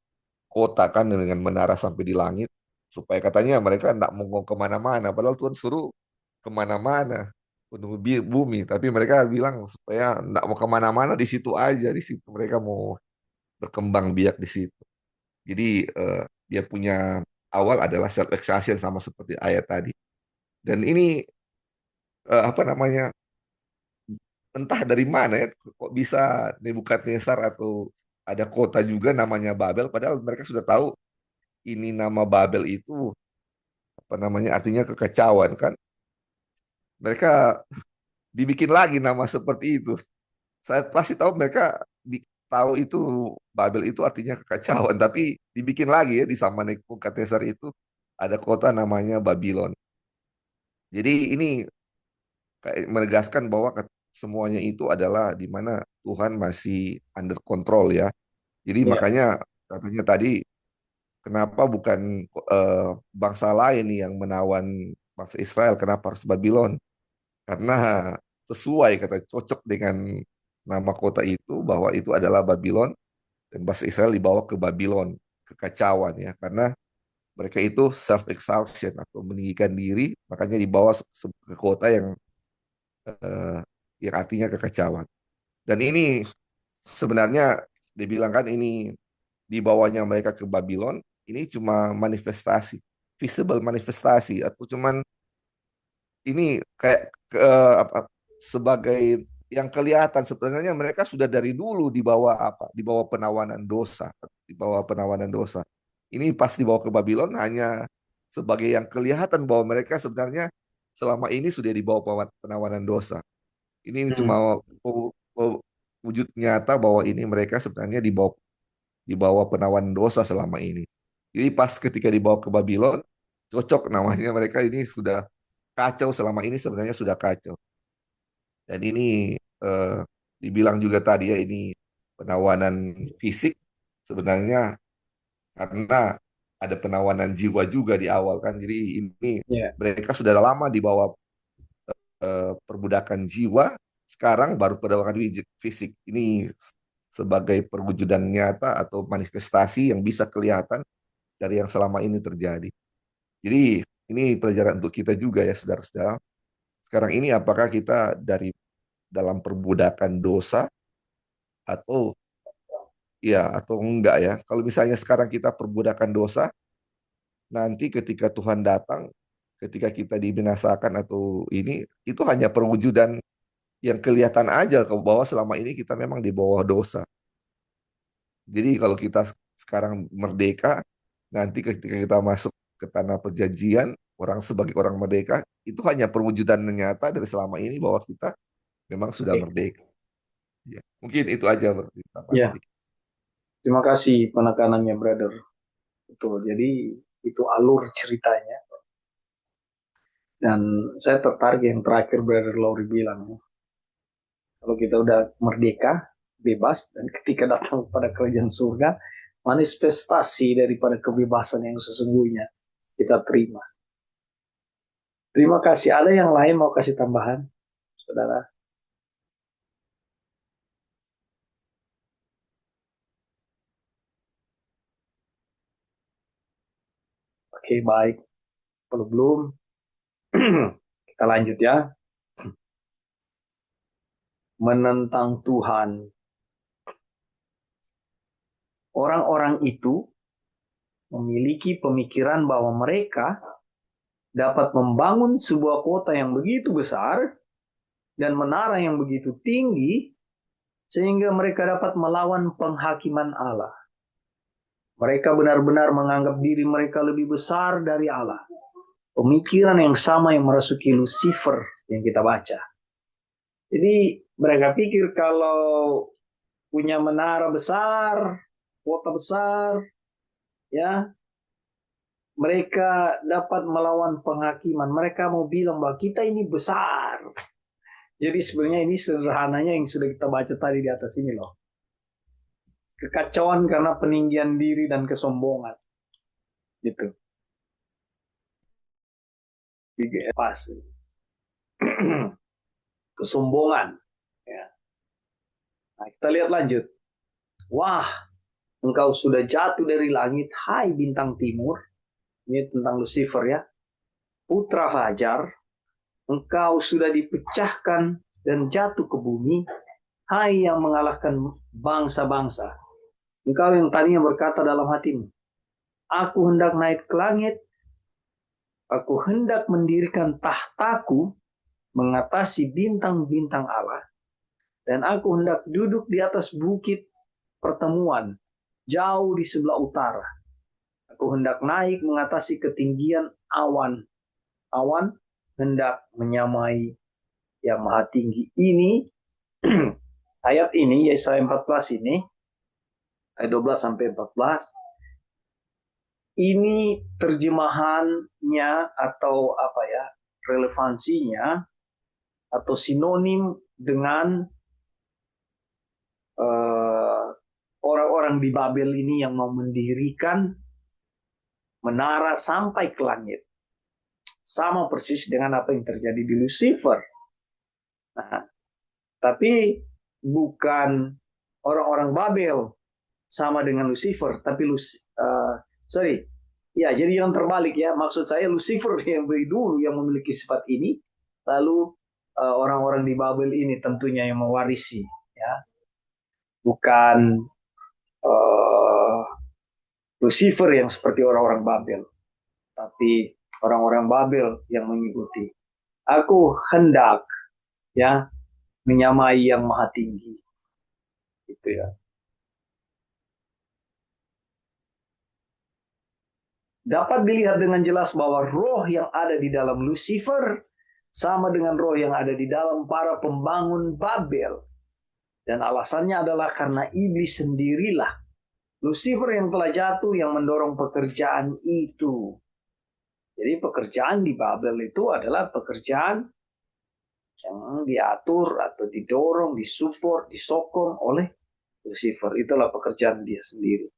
kota kan dengan menara sampai di langit, supaya katanya mereka tidak mau kemana-mana, padahal Tuhan suruh kemana-mana penuh bumi, tapi mereka bilang supaya tidak mau kemana-mana, di situ aja, di situ mereka mau berkembang biak di situ. Jadi dia punya awal adalah self exhaustion sama seperti ayat tadi. Dan ini apa namanya, entah dari mana ya kok bisa Nebukadnezar atau ada kota juga namanya Babel, padahal mereka sudah tahu ini nama Babel itu apa namanya, artinya kekacauan kan. Mereka dibikin lagi nama seperti itu. Saya pasti tahu mereka tahu itu Babel itu artinya kekacauan, tapi dibikin lagi ya di zaman Nebukadnezar itu ada kota namanya Babylon. Jadi ini kayak menegaskan bahwa semuanya itu adalah di mana Tuhan masih under control ya. Jadi ya, makanya katanya tadi kenapa bukan bangsa lain yang menawan bangsa Israel, kenapa harus Babylon? Karena sesuai kata cocok dengan nama kota itu bahwa itu adalah Babylon dan bangsa Israel dibawa ke Babylon, kekacauan ya. Karena mereka itu self exhaustion atau meninggikan diri, makanya dibawa ke kota eh, yang artinya kekacauan. Dan ini sebenarnya dibilang kan ini dibawanya mereka ke Babylon, ini cuma manifestasi, visible manifestasi atau cuman ini kayak apa, sebagai yang kelihatan sebenarnya mereka sudah dari dulu di bawah apa? Di bawah penawanan dosa, di bawah penawanan dosa. Ini pas dibawa ke Babylon hanya sebagai yang kelihatan bahwa mereka sebenarnya selama ini sudah di bawah penawanan dosa. Ini hmm, cuma wujud nyata bahwa ini mereka sebenarnya di bawah penawanan dosa selama ini. Jadi pas ketika dibawa ke Babylon, cocok namanya mereka ini sudah kacau selama ini, sebenarnya sudah kacau. Dan ini eh, dibilang juga tadi ya ini penawanan fisik sebenarnya karena ada penawanan jiwa juga di awal kan. Jadi ini ya. mereka sudah lama di bawah perbudakan jiwa, sekarang baru perbudakan fisik. Ini sebagai perwujudan nyata atau manifestasi yang bisa kelihatan dari yang selama ini terjadi. Jadi ini pelajaran untuk kita juga ya saudara-saudara. Sekarang ini apakah kita dari dalam perbudakan dosa atau ya atau enggak ya. Kalau misalnya sekarang kita perbudakan dosa, nanti ketika Tuhan datang, ketika kita dibinasakan atau ini, itu hanya perwujudan yang kelihatan aja ke bawah selama ini kita memang di bawah dosa. Jadi kalau kita sekarang merdeka, nanti ketika kita masuk ke tanah perjanjian, orang sebagai orang merdeka, itu hanya perwujudan nyata dari selama ini bahwa kita memang sudah Oke. merdeka. Ya. Mungkin itu aja berarti tambahan Ya, sedikit. terima kasih penekanannya, brother. Betul. Jadi itu alur ceritanya. Dan saya tertarik yang terakhir brother Lowry bilang. Kalau kita udah merdeka, bebas, dan ketika datang pada kerajaan surga, manifestasi daripada kebebasan yang sesungguhnya kita terima. Terima kasih. Ada yang lain mau kasih tambahan, saudara? Oke, baik. Kalau belum, kita lanjut ya. Menentang Tuhan. Orang-orang itu memiliki pemikiran bahwa mereka dapat membangun sebuah kota yang begitu besar dan menara yang begitu tinggi sehingga mereka dapat melawan penghakiman Allah. Mereka benar-benar menganggap diri mereka lebih besar dari Allah. Pemikiran yang sama yang merasuki Lucifer yang kita baca. Jadi mereka pikir kalau punya menara besar, kota besar, ya mereka dapat melawan penghakiman. Mereka mau bilang bahwa kita ini besar. Jadi sebenarnya ini sederhananya yang sudah kita baca tadi di atas ini loh. Kekacauan karena peninggian diri dan kesombongan. Gitu. Pas. Kesombongan. Ya. Nah, kita lihat lanjut. Wah, engkau sudah jatuh dari langit, hai bintang timur. Ini tentang Lucifer ya. Putra fajar, engkau sudah dipecahkan dan jatuh ke bumi, hai yang mengalahkan bangsa-bangsa. Engkau yang tadinya berkata dalam hatimu, aku hendak naik ke langit, aku hendak mendirikan tahtaku mengatasi bintang-bintang Allah, dan aku hendak duduk di atas bukit pertemuan, jauh di sebelah utara. Aku hendak naik mengatasi ketinggian awan. Awan hendak menyamai yang maha tinggi. Ini, ayat ini, Yesaya 14 ini, ayat 12 sampai 14, ini terjemahannya atau apa ya, relevansinya atau sinonim dengan orang-orang di Babel ini yang mau mendirikan menara sampai ke langit. Sama persis dengan apa yang terjadi di Lucifer. Nah, tapi bukan orang-orang Babel sama dengan Lucifer, tapi jadi yang terbalik ya. Maksud saya Lucifer yang lebih dulu yang memiliki sifat ini, lalu orang-orang di Babel ini tentunya yang mewarisi, ya. Bukan Lucifer yang seperti orang-orang Babel, tapi orang-orang Babel yang mengikuti. Aku hendak ya menyamai yang maha tinggi. Gitu ya. Dapat dilihat dengan jelas bahwa roh yang ada di dalam Lucifer sama dengan roh yang ada di dalam para pembangun Babel. Dan alasannya adalah karena iblis sendirilah, Lucifer yang telah jatuh, yang mendorong pekerjaan itu. Jadi pekerjaan di Babel itu adalah pekerjaan yang diatur atau didorong, disupport, disokong oleh Lucifer. Itulah pekerjaan dia sendiri.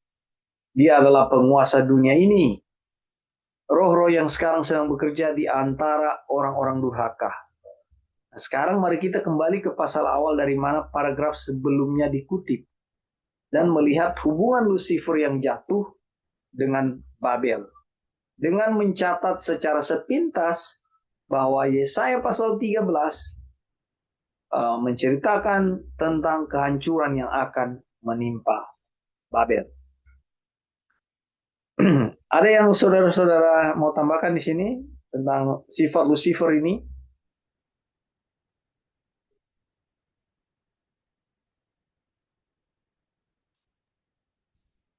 Dia adalah penguasa dunia ini. Roh-roh yang sekarang sedang bekerja di antara orang-orang durhaka. Nah, sekarang mari kita kembali ke pasal awal dari mana paragraf sebelumnya dikutip. Dan melihat hubungan Lucifer yang jatuh dengan Babel. Dengan mencatat secara sepintas bahwa Yesaya pasal 13 menceritakan tentang kehancuran yang akan menimpa Babel. Ada yang saudara-saudara mau tambahkan di sini tentang sifat Lucifer ini?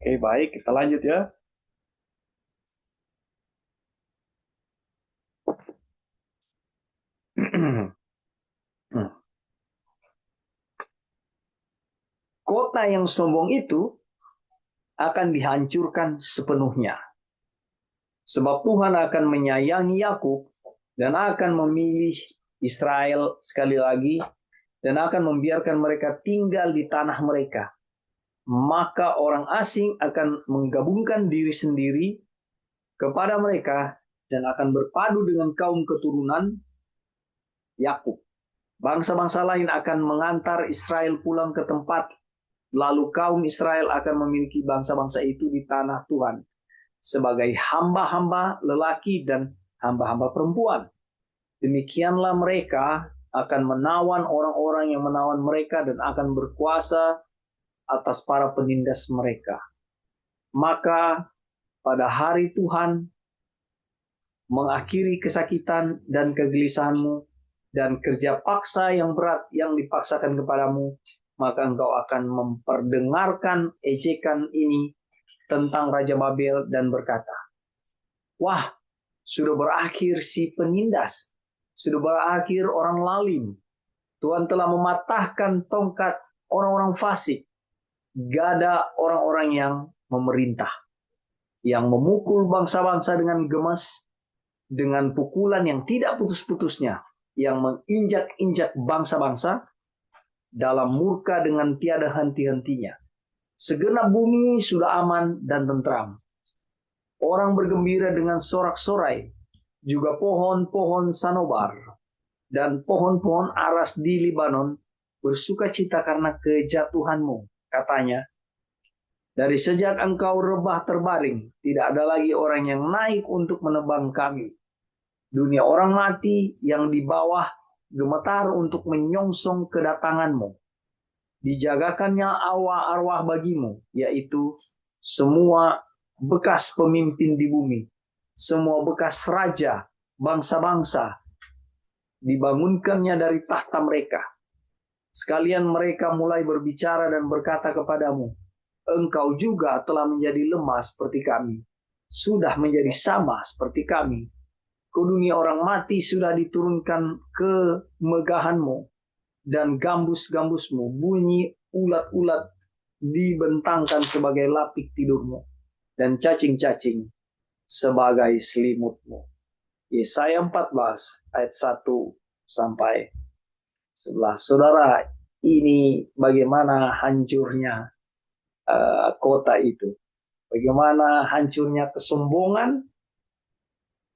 Oke, baik, kita lanjut ya. Kota yang sombong itu akan dihancurkan sepenuhnya. Sebab Tuhan akan menyayangi Yakub dan akan memilih Israel sekali lagi dan akan membiarkan mereka tinggal di tanah mereka. Maka orang asing akan menggabungkan diri sendiri kepada mereka dan akan berpadu dengan kaum keturunan Yakub. Bangsa-bangsa lain akan mengantar Israel pulang ke tempat, lalu kaum Israel akan memiliki bangsa-bangsa itu di tanah Tuhan sebagai hamba-hamba lelaki dan hamba-hamba perempuan. Demikianlah mereka akan menawan orang-orang yang menawan mereka dan akan berkuasa atas para penindas mereka. Maka pada hari Tuhan mengakhiri kesakitan dan kegelisahanmu dan kerja paksa yang berat yang dipaksakan kepadamu, maka engkau akan memperdengarkan ejekan ini tentang Raja Babel dan berkata, wah, sudah berakhir si penindas, sudah berakhir orang lalim. Tuhan telah mematahkan tongkat orang-orang fasik, gada orang-orang yang memerintah. yang memukul bangsa-bangsa dengan gemas, dengan pukulan yang tidak putus-putusnya, yang menginjak-injak bangsa-bangsa dalam murka dengan tiada henti-hentinya. Segenap bumi sudah aman dan tentram. Orang bergembira dengan sorak-sorai, juga pohon-pohon sanobar dan pohon-pohon aras di Libanon bersuka cita karena kejatuhanmu. Katanya, dari sejak engkau rebah terbaring, tidak ada lagi orang yang naik untuk menebang kami. Dunia orang mati yang di bawah gemetar untuk menyongsong kedatanganmu. Dijagakannya arwah-arwah bagimu, yaitu semua bekas pemimpin di bumi, semua bekas raja, bangsa-bangsa, dibangunkannya dari tahta mereka. Sekalian mereka mulai berbicara dan berkata kepadamu, engkau juga telah menjadi lemah seperti kami, sudah menjadi sama seperti kami. Ke dunia orang mati sudah diturunkan kemegahanmu, dan gambus-gambusmu bunyi ulat-ulat dibentangkan sebagai lapik tidurmu, dan cacing-cacing sebagai selimutmu. Yesaya 14 ayat 1 sampai 11. Saudara, ini bagaimana hancurnya kota itu. Bagaimana hancurnya kesombongan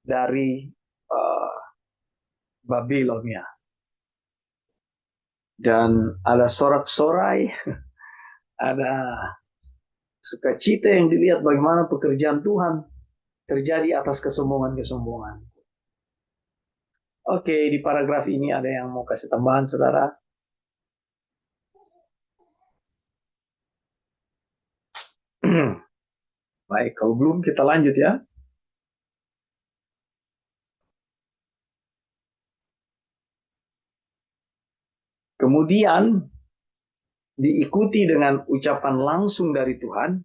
dari Babilonia. Dan ada sorak-sorai, ada sukacita yang dilihat bagaimana pekerjaan Tuhan terjadi atas kesombongan-kesombongan. Oke, di paragraf ini ada yang mau kasih tambahan, saudara? Baik, kalau belum kita lanjut ya. Kemudian diikuti dengan ucapan langsung dari Tuhan,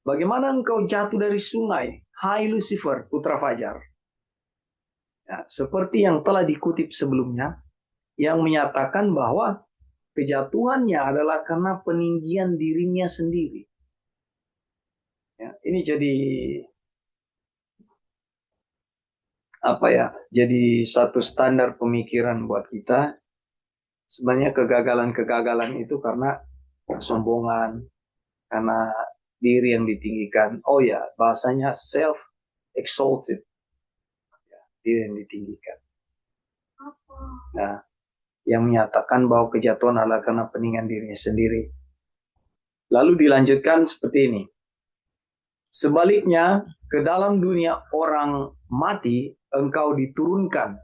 bagaimana engkau jatuh dari sungai, hai Lucifer, putra fajar. Ya, seperti yang telah dikutip sebelumnya, yang menyatakan bahwa kejatuhannya adalah karena peninggian dirinya sendiri. Ya, ini jadi jadi satu standar pemikiran buat kita. Sebenarnya kegagalan-kegagalan itu karena kesombongan, karena diri yang ditinggikan. Oh ya, bahasanya self-exalted. Ya, diri yang ditinggikan. Nah, yang menyatakan bahwa kejatuhan adalah karena peninggian dirinya sendiri. Lalu dilanjutkan seperti ini. Sebaliknya, ke dalam dunia orang mati, engkau diturunkan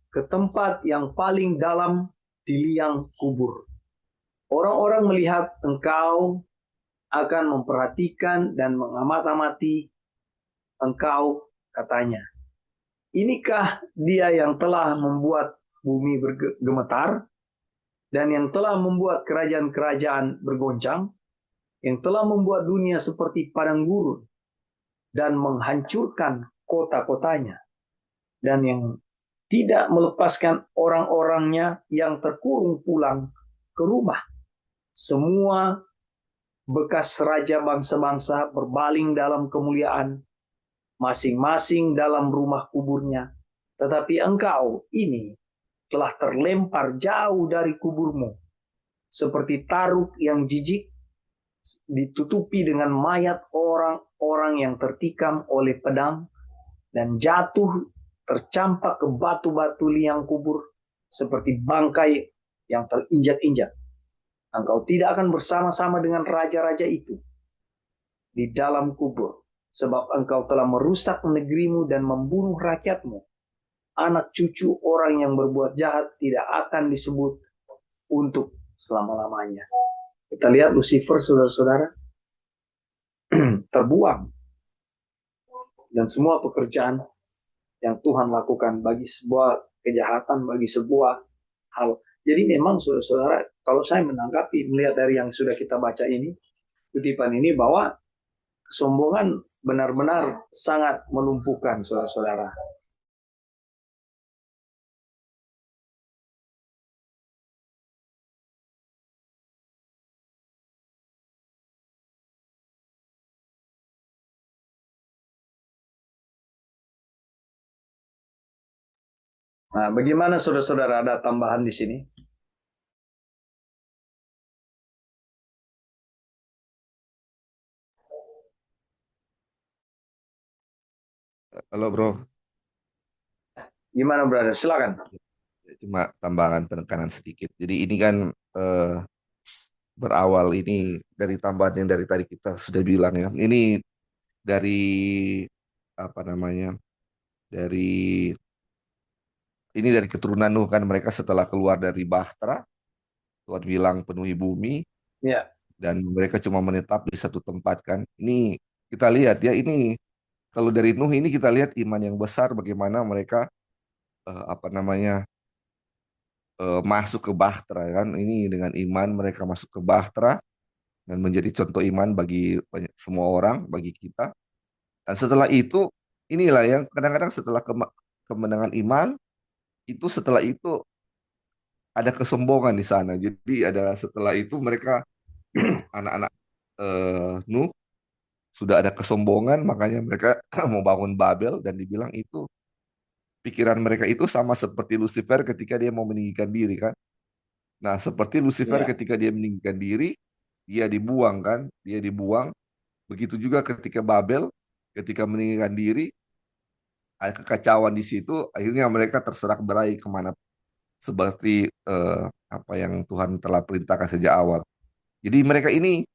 ke tempat yang paling dalam di liang kubur. Orang-orang melihat engkau akan memperhatikan dan mengamat-amati engkau, katanya. Inikah dia yang telah membuat bumi bergemetar dan yang telah membuat kerajaan-kerajaan bergoncang, yang telah membuat dunia seperti padang gurun dan menghancurkan kota-kotanya, dan yang tidak melepaskan orang-orangnya yang terkurung pulang ke rumah. Semua bekas raja bangsa-bangsa berbaling dalam kemuliaan, masing-masing dalam rumah kuburnya. Tetapi engkau ini telah terlempar jauh dari kuburmu, seperti taruk yang jijik, ditutupi dengan mayat orang-orang yang tertikam oleh pedang, dan jatuh tercampak ke batu-batu liang kubur, seperti bangkai yang terinjak-injak. Engkau tidak akan bersama-sama dengan raja-raja itu di dalam kubur, sebab engkau telah merusak negerimu dan membunuh rakyatmu. Anak cucu orang yang berbuat jahat tidak akan disebut untuk selama-lamanya. Kita lihat Lucifer, saudara-saudara, terbuang. Dan semua pekerjaan yang Tuhan lakukan bagi sebuah kejahatan, bagi sebuah hal. Jadi memang saudara-saudara, kalau saya menanggapi, melihat dari yang sudah kita baca ini, kutipan ini, bahwa kesombongan benar-benar sangat melumpuhkan saudara-saudara. Nah, bagaimana saudara-saudara, ada tambahan di sini? Halo bro, Gimana, brother? Silakan. cuma tambahan penekanan sedikit. Jadi ini kan eh, berawal ini dari tambahan yang dari tadi kita sudah bilang ya. Ini dari apa namanya? Dari ini dari keturunan Nuh kan, mereka setelah keluar dari Bahtera, Tuhan bilang penuhi bumi Ya, dan mereka cuma menetap di satu tempat kan. Ini kita lihat ya, ini kalau dari Nuh ini kita lihat iman yang besar, bagaimana mereka apa namanya, masuk ke Bahtera kan. Ini dengan iman mereka masuk ke Bahtera dan menjadi contoh iman bagi semua orang, bagi kita. Dan setelah itu, inilah yang kadang-kadang setelah kemenangan iman, itu setelah itu ada kesombongan di sana. Jadi ada setelah itu mereka, anak-anak Nuh sudah ada kesombongan, makanya mereka mau bangun Babel, dan dibilang itu pikiran mereka itu sama seperti Lucifer ketika dia mau meninggikan diri kan. Nah, seperti Lucifer ya, ketika dia meninggikan diri, dia dibuang kan, dia dibuang. Begitu juga ketika Babel, ketika meninggikan diri, ada kekacauan di situ, akhirnya mereka terserak berai kemana, seperti apa yang Tuhan telah perintahkan sejak awal. Jadi mereka ini,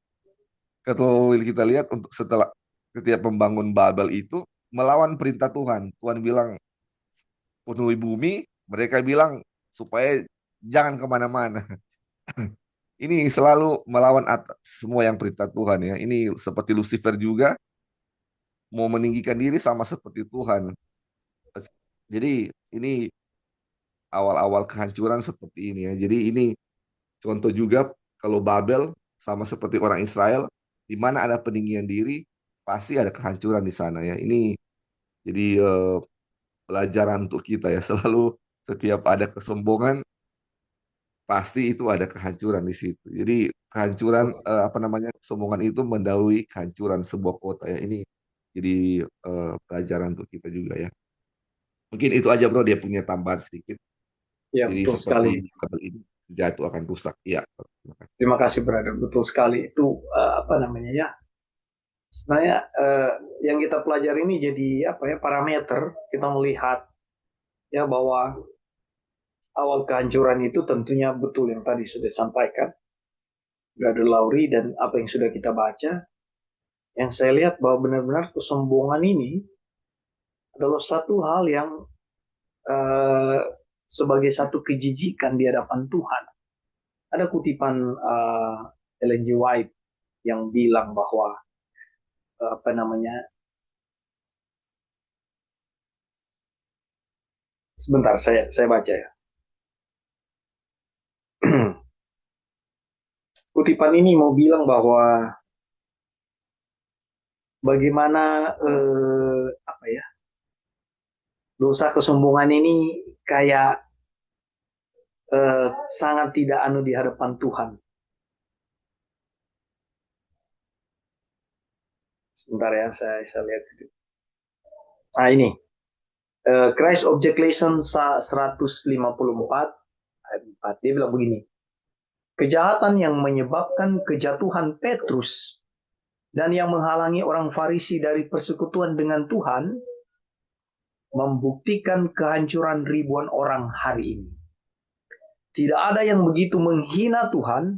kalau kita lihat, untuk setelah ketika pembangun Babel itu melawan perintah Tuhan. Tuhan bilang penuhi bumi, mereka bilang supaya jangan kemana-mana. Ini selalu melawan semua yang perintah Tuhan ya. Ini seperti Lucifer juga mau meninggikan diri sama seperti Tuhan. Jadi ini awal-awal kehancuran seperti ini ya. Jadi ini contoh juga kalau Babel sama seperti orang Israel, di mana ada peninggian diri, pasti ada kehancuran di sana ya. Ini jadi pelajaran untuk kita ya. Selalu setiap ada kesombongan, pasti itu ada kehancuran di situ. Jadi kehancuran, apa namanya, kesombongan itu mendahului kehancuran sebuah kota ya. Ini jadi pelajaran untuk kita juga ya. Mungkin itu aja bro, dia punya tambahan sedikit. ya, Jadi betul seperti sekali. kabel ini jatuh akan rusak. Iya. Terima kasih. Terima kasih, brother. Betul sekali. Itu apa namanya ya? Sebenarnya yang kita pelajari ini jadi apa ya? Parameter kita melihat ya bahwa awal kehancuran itu tentunya betul yang tadi sudah disampaikan Brother Lauri dan apa yang sudah kita baca. Yang saya lihat bahwa benar-benar kesombongan ini adalah satu hal yang eh, sebagai satu kejijikan di hadapan Tuhan. Ada kutipan Ellen G. White yang bilang bahwa apa namanya, sebentar saya baca ya. Kutipan ini mau bilang bahwa bagaimana apa ya, dosa kesombongan ini kayak sangat tidak anu di hadapan Tuhan. Sebentar ya, saya lihat. Nah ini, Christ Object Lesson 154 ayat 4, dia bilang begini. Kejahatan yang menyebabkan kejatuhan Petrus dan yang menghalangi orang Farisi dari persekutuan dengan Tuhan membuktikan kehancuran ribuan orang hari ini. Tidak ada yang begitu menghina Tuhan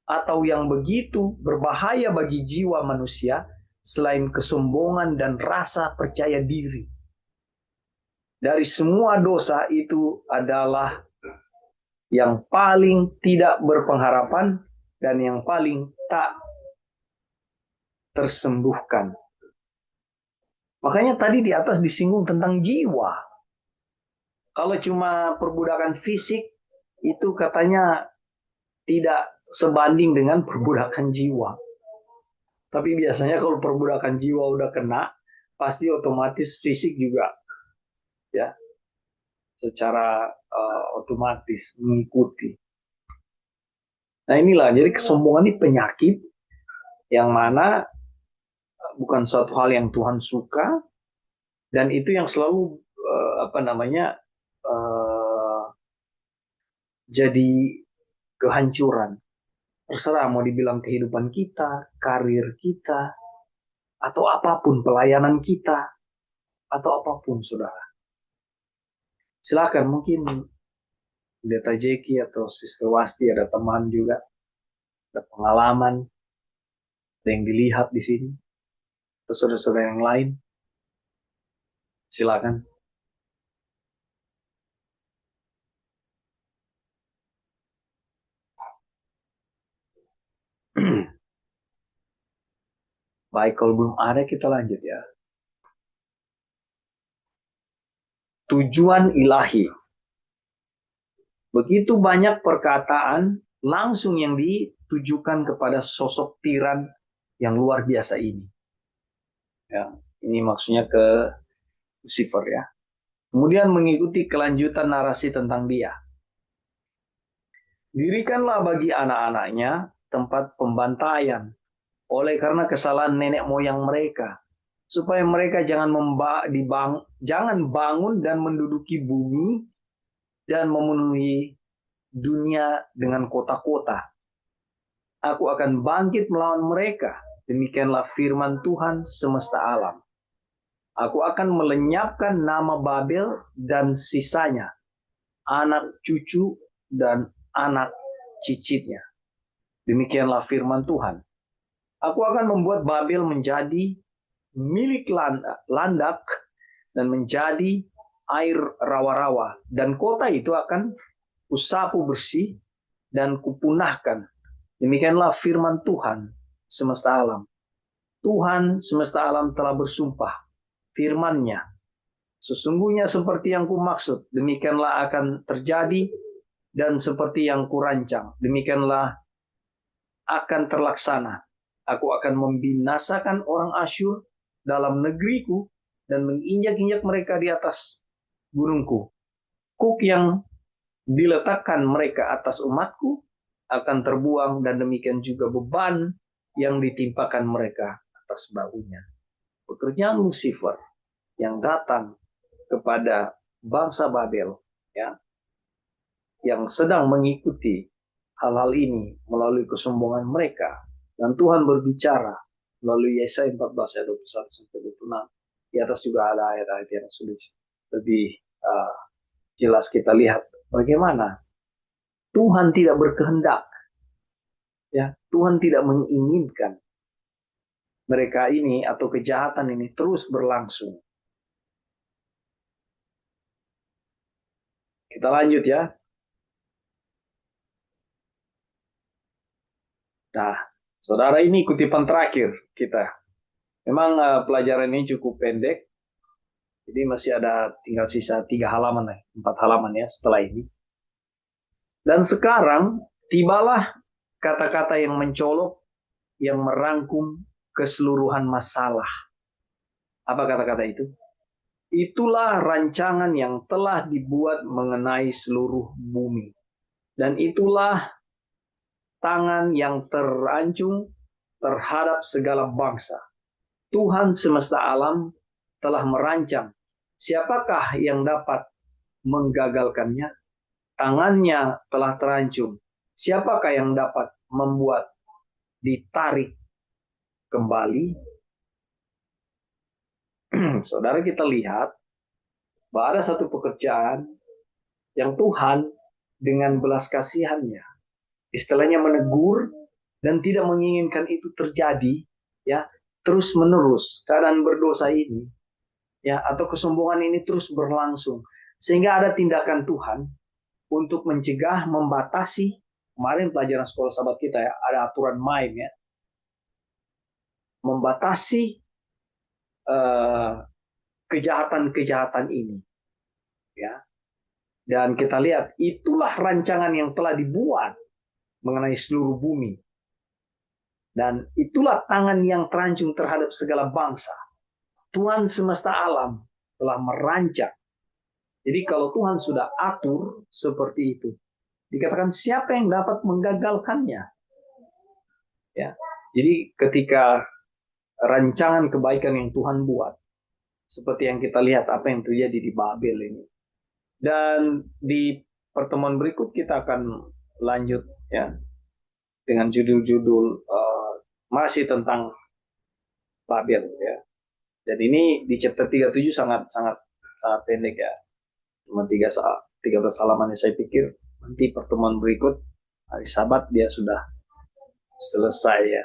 atau yang begitu berbahaya bagi jiwa manusia selain kesombongan dan rasa percaya diri. Dari semua dosa itu adalah yang paling tidak berpengharapan dan yang paling tak tersembuhkan. Makanya tadi di atas disinggung tentang jiwa. Kalau cuma perbudakan fisik, itu katanya tidak sebanding dengan perbudakan jiwa. Tapi biasanya kalau perbudakan jiwa udah kena, pasti otomatis fisik juga ya secara otomatis mengikuti. Nah inilah, jadi kesombongan ini penyakit yang mana bukan suatu hal yang Tuhan suka, dan itu yang selalu apa namanya jadi kehancuran. Terserah mau dibilang kehidupan kita, karir kita, atau apapun, pelayanan kita, atau apapun, saudara. Silakan, mungkin Pendeta Jeki atau Sister Wasti ada teman juga, ada pengalaman, ada yang dilihat di sini, atau saudara-saudara yang lain. Silakan. Baik, kalau belum ada kita lanjut ya. Tujuan ilahi. Begitu banyak perkataan langsung yang ditujukan kepada sosok tiran yang luar biasa ini. Ya, ini maksudnya ke Lucifer ya. Kemudian mengikuti kelanjutan narasi tentang dia. Dirikanlah bagi anak-anaknya tempat pembantaian oleh karena kesalahan nenek moyang mereka, supaya mereka jangan bangun dan menduduki bumi dan memenuhi dunia dengan kota-kota. Aku akan bangkit melawan mereka. Demikianlah firman Tuhan semesta alam. Aku akan melenyapkan nama Babel dan sisanya, anak cucu dan anak cicitnya. Demikianlah firman Tuhan. Aku akan membuat Babel menjadi milik landak dan menjadi air rawa-rawa. Dan kota itu akan kusapu bersih dan kupunahkan. Demikianlah firman Tuhan semesta alam. Tuhan semesta alam telah bersumpah firman-Nya. Sesungguhnya seperti yang kumaksud, demikianlah akan terjadi, dan seperti yang kurancang, demikianlah akan terlaksana. Aku akan membinasakan orang Asyur dalam negeriku dan menginjak-injak mereka di atas gunungku. Kuk yang diletakkan mereka atas umatku akan terbuang, dan demikian juga beban yang ditimpakan mereka atas bahunya. Pekerjaan Lucifer yang datang kepada bangsa Babel, ya, yang sedang mengikuti hal-hal ini melalui kesombongan mereka, dan Tuhan berbicara melalui Yesaya 14 ayat 21 sampai 26. Di atas juga ada ayat-ayat yang sudah lebih jelas kita lihat bagaimana Tuhan tidak berkehendak, ya, Tuhan tidak menginginkan mereka ini atau kejahatan ini terus berlangsung. Kita lanjut ya. Nah, saudara, ini kutipan terakhir kita. Memang pelajaran ini cukup pendek, jadi masih ada tinggal sisa 3 halaman, 4 halaman ya setelah ini. Dan sekarang tibalah kata-kata yang mencolok, yang merangkum keseluruhan masalah. Apa kata-kata itu? Itulah rancangan yang telah dibuat mengenai seluruh bumi. Dan itulah tangan yang terancung terhadap segala bangsa. Tuhan semesta alam telah merancang. Siapakah yang dapat menggagalkannya? Tangannya telah terancung. Siapakah yang dapat membuat ditarik kembali? Saudara, kita lihat bahwa ada satu pekerjaan yang Tuhan dengan belas kasihannya, istilahnya menegur dan tidak menginginkan itu terjadi, ya, terus menerus keadaan berdosa ini, ya, atau kesombongan ini terus berlangsung, sehingga ada tindakan Tuhan untuk mencegah, membatasi. Kemarin pelajaran sekolah sahabat kita ya, ada aturan main ya, membatasi kejahatan-kejahatan ini, ya. Dan kita lihat itulah rancangan yang telah dibuat mengenai seluruh bumi. Dan itulah tangan yang terancung terhadap segala bangsa. Tuhan semesta alam telah merancang. Jadi kalau Tuhan sudah atur seperti itu, dikatakan siapa yang dapat menggagalkannya? Ya. Jadi ketika rancangan kebaikan yang Tuhan buat, seperti yang kita lihat apa yang terjadi di Babel ini. Dan di pertemuan berikut kita akan lanjut ya dengan judul-judul masih tentang Babel ya. Dan ini di chapter 37 sangat sangat sangat pendek ya. Cuma 13 halaman. Saya pikir nanti pertemuan berikut hari Sabat dia sudah selesai ya.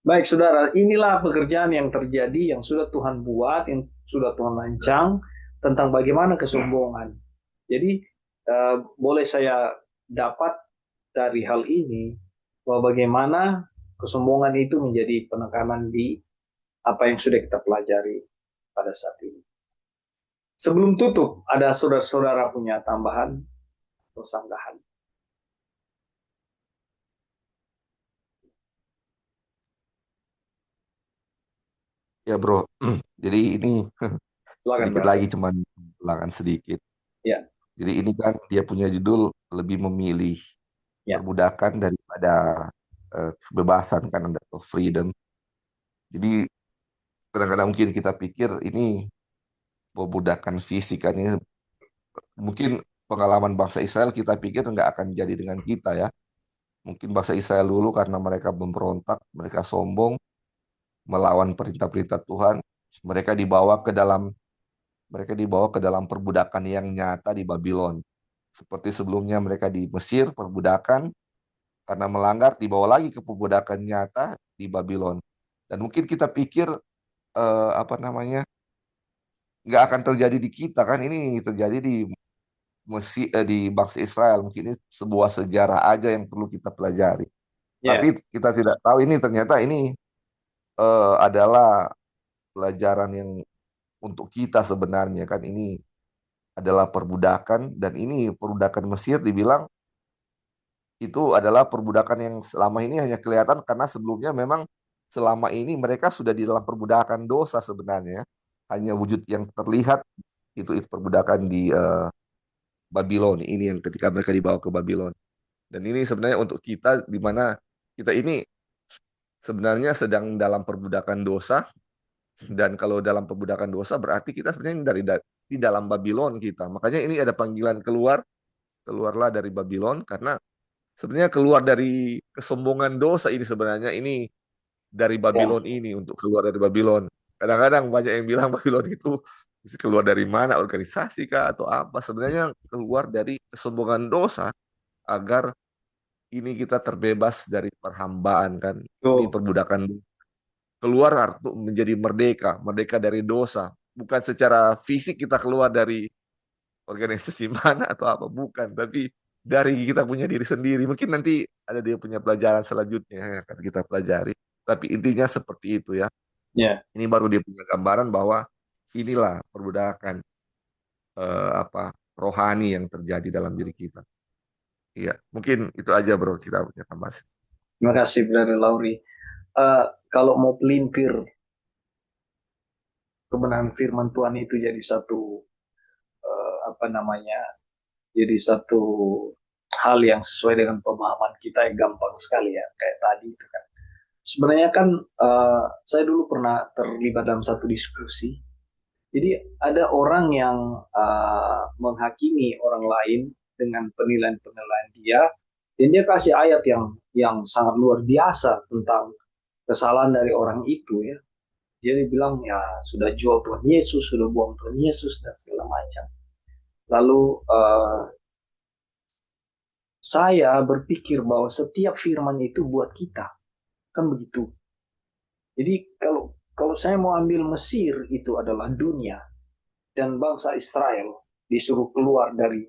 Baik saudara, inilah pekerjaan yang terjadi, yang sudah Tuhan buat, yang sudah Tuhan rancang tentang bagaimana kesombongan. Jadi boleh saya dapat dari hal ini bahwa bagaimana kesombongan itu menjadi penekanan di apa yang sudah kita pelajari pada saat ini. Sebelum tutup, ada saudara-saudara punya tambahan atau sanggahan? Ya bro, jadi ini Silakan sedikit brother. lagi cuman ulangan sedikit. Ya, Jadi ini kan dia punya judul lebih memilih ya, perbudakan daripada kebebasan kan, atau freedom. Jadi kadang-kadang mungkin kita pikir ini perbudakan fisik kan, ini mungkin pengalaman bangsa Israel kita pikir nggak akan jadi dengan kita ya. Mungkin bangsa Israel dulu karena mereka memberontak, mereka sombong, melawan perintah-perintah Tuhan, mereka dibawa ke dalam perbudakan yang nyata di Babylon. Seperti sebelumnya mereka di Mesir perbudakan, karena melanggar dibawa lagi ke perbudakan nyata di Babylon. Dan mungkin kita pikir apa namanya, nggak akan terjadi di kita kan, ini terjadi di Mesir, di bangsa Israel. Mungkin ini sebuah sejarah aja yang perlu kita pelajari. ya, Tapi kita tidak tahu ini ternyata ini adalah pelajaran yang untuk kita sebenarnya kan, ini adalah perbudakan, dan ini perbudakan Mesir dibilang itu adalah perbudakan yang selama ini hanya kelihatan karena sebelumnya memang selama ini mereka sudah di dalam perbudakan dosa sebenarnya. Hanya wujud yang terlihat itu perbudakan di Babylon ini, yang ketika mereka dibawa ke Babylon. Dan ini sebenarnya untuk kita di mana kita ini sebenarnya sedang dalam perbudakan dosa, dan kalau dalam perbudakan dosa berarti kita sebenarnya di dalam Babylon kita. Makanya ini ada panggilan keluarlah dari Babylon, karena sebenarnya keluar dari kesombongan dosa ini, sebenarnya ini dari ya, Babylon ini, untuk keluar dari Babylon. Kadang-kadang banyak yang bilang Babylon itu keluar dari mana, organisasi kah atau apa. Sebenarnya keluar dari kesombongan dosa agar ini kita terbebas dari perhambaan kan. Ini tuh, perbudakan, keluar arti menjadi merdeka, merdeka dari dosa. Bukan secara fisik kita keluar dari organisasi mana atau apa, bukan, tapi dari kita punya diri sendiri. Mungkin nanti ada dia punya pelajaran selanjutnya yang akan kita pelajari. Tapi intinya seperti itu ya. ya. Ini baru dia punya gambaran bahwa inilah perbudakan apa rohani yang terjadi dalam diri kita. Iya, mungkin itu aja bro kita punya tambah. Terima kasih brother Lauri. Kalau mau pelintir kebenaran firman Tuhan itu jadi satu apa namanya, jadi satu hal yang sesuai dengan pemahaman kita yang gampang sekali ya, kayak tadi itu kan. Sebenarnya kan saya dulu pernah terlibat dalam satu diskusi. Jadi ada orang yang menghakimi orang lain dengan penilaian-penilaian dia, dan dia kasih ayat yang sangat luar biasa tentang kesalahan dari orang itu ya. Dia bilang ya sudah jual Tuhan Yesus, sudah buang Tuhan Yesus dan segala macam. Lalu saya berpikir bahwa setiap firman itu buat kita, kan begitu. Jadi kalau saya mau ambil Mesir itu adalah dunia, dan bangsa Israel disuruh keluar dari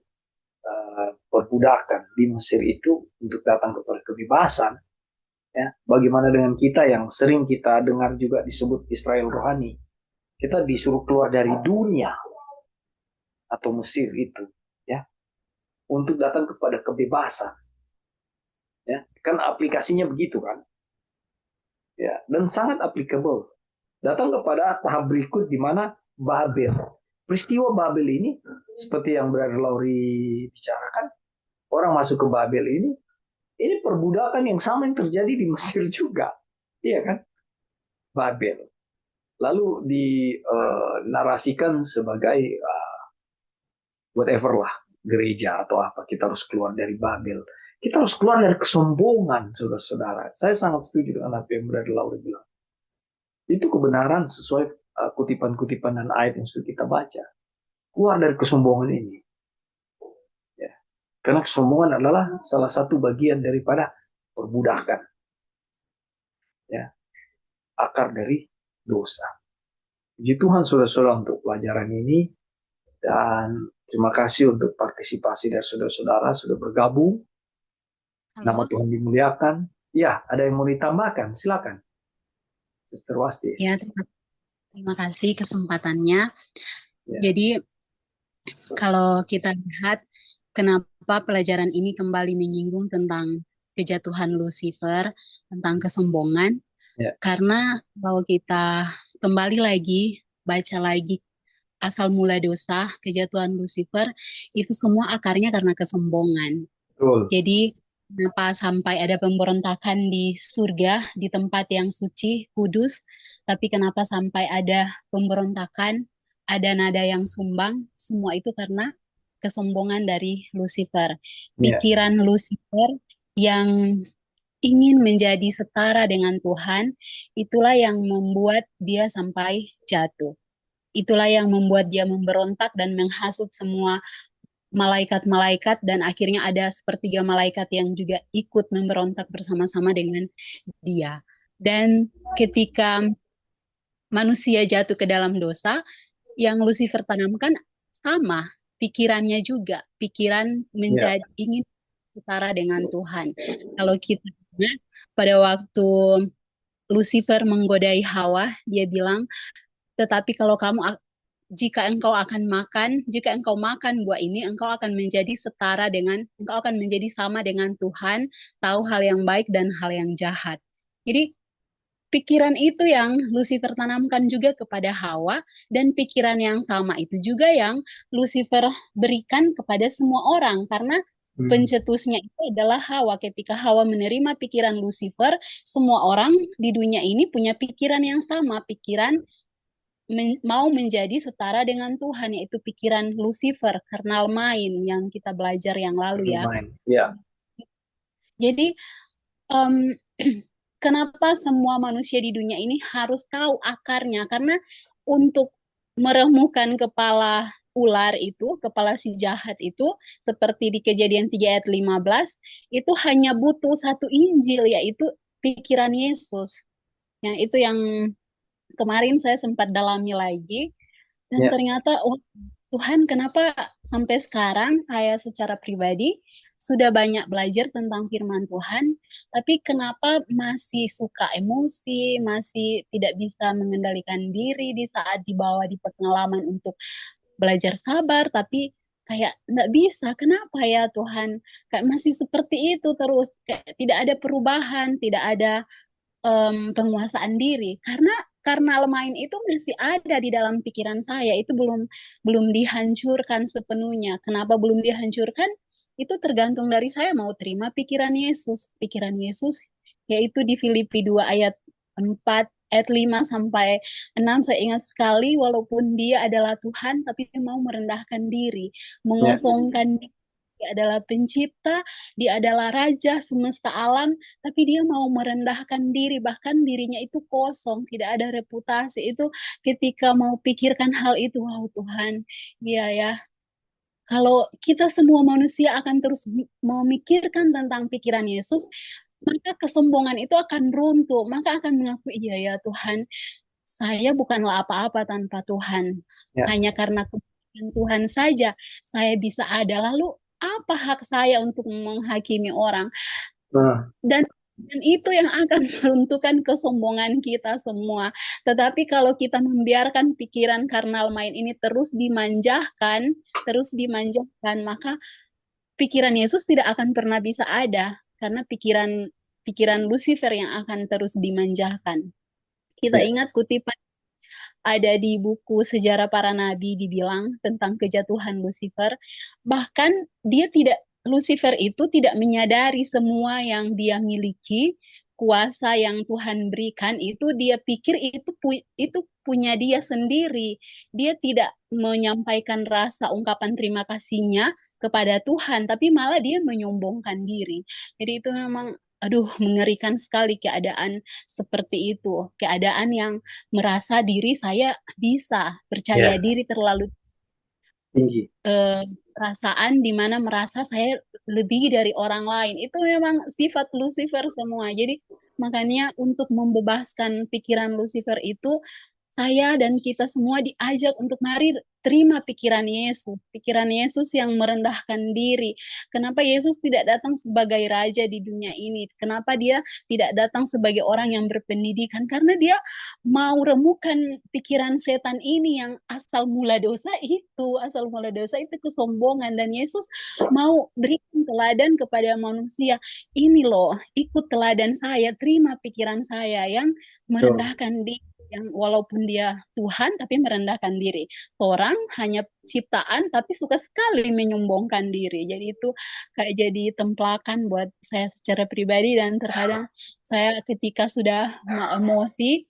perbudakan di Mesir itu untuk datang kepada kebebasan. Ya, bagaimana dengan kita yang sering kita dengar juga disebut Israel rohani? Kita disuruh keluar dari dunia atau Mesir itu, ya, untuk datang kepada kebebasan. Ya, kan aplikasinya begitu kan? Ya, dan sangat applicable. Datang kepada tahap berikut di mana Babel. Peristiwa Babel ini seperti yang Brother Lauri bicarakan, orang masuk ke Babel ini perbudakan yang sama yang terjadi di Mesir juga. Iya kan? Babel. Lalu dinarasikan sebagai whatever lah, gereja atau apa, kita harus keluar dari Babel. Kita harus keluar dari kesombongan, saudara-saudara. Saya sangat setuju dengan apa yang Brother Lauri bilang. Itu kebenaran sesuai kutipan-kutipan dan ayat yang sudah kita baca. Keluar dari kesombongan ini. Ya. Karena kesombongan adalah salah satu bagian daripada perbudakan. Ya. Akar dari dosa. Puji Tuhan saudara-saudara untuk pelajaran ini. Dan terima kasih untuk partisipasi dari saudara-saudara sudah bergabung. Nama Halo. Tuhan dimuliakan. Ya, ada yang mau ditambahkan? Silakan. Sister Wasti. Ya, terima kasih kesempatannya. Ya. Jadi, kalau kita lihat kenapa pelajaran ini kembali menyinggung tentang kejatuhan Lucifer, tentang kesombongan, Ya. karena kalau kita kembali lagi, baca lagi asal mula dosa, kejatuhan Lucifer, itu semua akarnya karena kesombongan. Betul. Jadi, kenapa sampai ada pemberontakan di surga, di tempat yang suci, kudus, tapi kenapa sampai ada pemberontakan, ada nada yang sumbang, semua itu karena kesombongan dari Lucifer. Ya. Pikiran Lucifer yang ingin menjadi setara dengan Tuhan, itulah yang membuat dia sampai jatuh. Itulah yang membuat dia memberontak dan menghasut semua malaikat-malaikat, dan akhirnya ada sepertiga malaikat yang juga ikut memberontak bersama-sama dengan dia. Dan ketika manusia jatuh ke dalam dosa, yang Lucifer tanamkan sama pikirannya juga, pikiran Ya. menjadi ingin setara dengan Tuhan. Kalau kita ingat pada waktu Lucifer menggodai Hawa, dia bilang, tetapi kalau jika engkau makan buah ini, engkau akan menjadi engkau akan menjadi sama dengan Tuhan, tahu hal yang baik dan hal yang jahat. Jadi pikiran itu yang Lucifer tanamkan juga kepada Hawa, dan pikiran yang sama itu juga yang Lucifer berikan kepada semua orang, karena pencetusnya itu adalah Hawa. Ketika Hawa menerima pikiran Lucifer, semua orang di dunia ini punya pikiran yang sama, pikiran mau menjadi setara dengan Tuhan, yaitu pikiran Lucifer, kernal main yang kita belajar yang lalu ya. Ya. Jadi kenapa semua manusia di dunia ini harus tahu akarnya? Karena untuk meremukkan kepala ular itu, kepala si jahat itu, seperti di Kejadian 3 ayat 15, itu hanya butuh satu Injil, yaitu pikiran Yesus. Yang itu yang kemarin saya sempat dalami lagi, dan ternyata Tuhan, kenapa sampai sekarang saya secara pribadi sudah banyak belajar tentang firman Tuhan, tapi kenapa masih suka emosi, masih tidak bisa mengendalikan diri di saat dibawa di pengalaman untuk belajar sabar, tapi kayak nggak bisa. Kenapa ya Tuhan? Kayak masih seperti itu terus, kayak tidak ada perubahan, tidak ada penguasaan diri, karena main itu masih ada di dalam pikiran saya, itu belum dihancurkan sepenuhnya. Kenapa belum dihancurkan? Itu tergantung dari saya mau terima pikiran Yesus, yaitu di Filipi 2 ayat 4 ayat 5 sampai 6, saya ingat sekali, walaupun dia adalah Tuhan tapi dia mau merendahkan diri, mengosongkan diri. Dia adalah pencipta, dia adalah raja semesta alam, tapi dia mau merendahkan diri, bahkan dirinya itu kosong, tidak ada reputasi. Itu ketika mau pikirkan hal itu, wow Tuhan, iya ya. Kalau kita semua manusia akan terus memikirkan tentang pikiran Yesus, maka kesombongan itu akan runtuh, maka akan mengaku, iya ya Tuhan, saya bukanlah apa-apa tanpa Tuhan. Hanya karena kebaikan Tuhan saja saya bisa ada. Lalu apa hak saya untuk menghakimi orang? Dan itu yang akan meruntuhkan kesombongan kita semua. Tetapi kalau kita membiarkan pikiran karnal main ini terus dimanjahkan, maka pikiran Yesus tidak akan pernah bisa ada, karena pikiran Lucifer yang akan terus dimanjahkan. Kita ingat kutipan ada di buku Sejarah Para Nabi, dibilang tentang kejatuhan Lucifer. Bahkan Lucifer itu tidak menyadari semua yang dia miliki, kuasa yang Tuhan berikan itu dia pikir itu punya dia sendiri. Dia tidak menyampaikan rasa ungkapan terima kasihnya kepada Tuhan, tapi malah dia menyombongkan diri. Jadi itu memang aduh mengerikan sekali keadaan seperti itu. Keadaan yang merasa diri saya bisa, percaya Ya, diri terlalu tinggi. eh, perasaan di mana merasa saya lebih dari orang lain. Itu memang sifat Lucifer semua. Jadi makanya untuk membebaskan pikiran Lucifer itu saya dan kita semua diajak untuk mari terima pikiran Yesus yang merendahkan diri. Kenapa Yesus tidak datang sebagai raja di dunia ini? Kenapa dia tidak datang sebagai orang yang berpendidikan? Karena dia mau remukan pikiran setan ini yang asal mula dosa itu kesombongan dan Yesus mau berikan teladan kepada manusia. Ini loh, ikut teladan saya, terima pikiran saya yang Betul. merendahkan diri yang walaupun dia Tuhan tapi merendahkan diri. Orang hanya ciptaan tapi suka sekali menyombongkan diri. Jadi itu kayak jadi templakan buat saya secara pribadi dan terkadang saya ketika sudah emosi,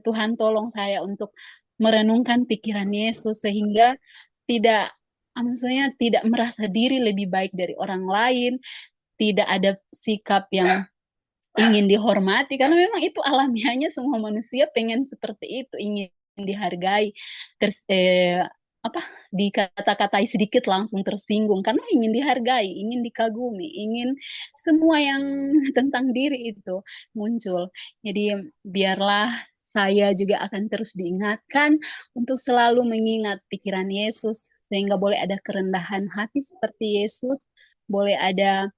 Tuhan tolong saya untuk merenungkan pikiran Yesus sehingga tidak maksudnya tidak merasa diri lebih baik dari orang lain, tidak ada sikap yang ingin dihormati karena memang itu alamiahnya semua manusia pengen seperti itu, ingin dihargai, terus apa dikata-katai sedikit langsung tersinggung karena ingin dihargai, ingin dikagumi, ingin semua yang tentang diri itu muncul. Jadi biarlah saya juga akan terus diingatkan untuk selalu mengingat pikiran Yesus sehingga boleh ada kerendahan hati seperti Yesus, boleh ada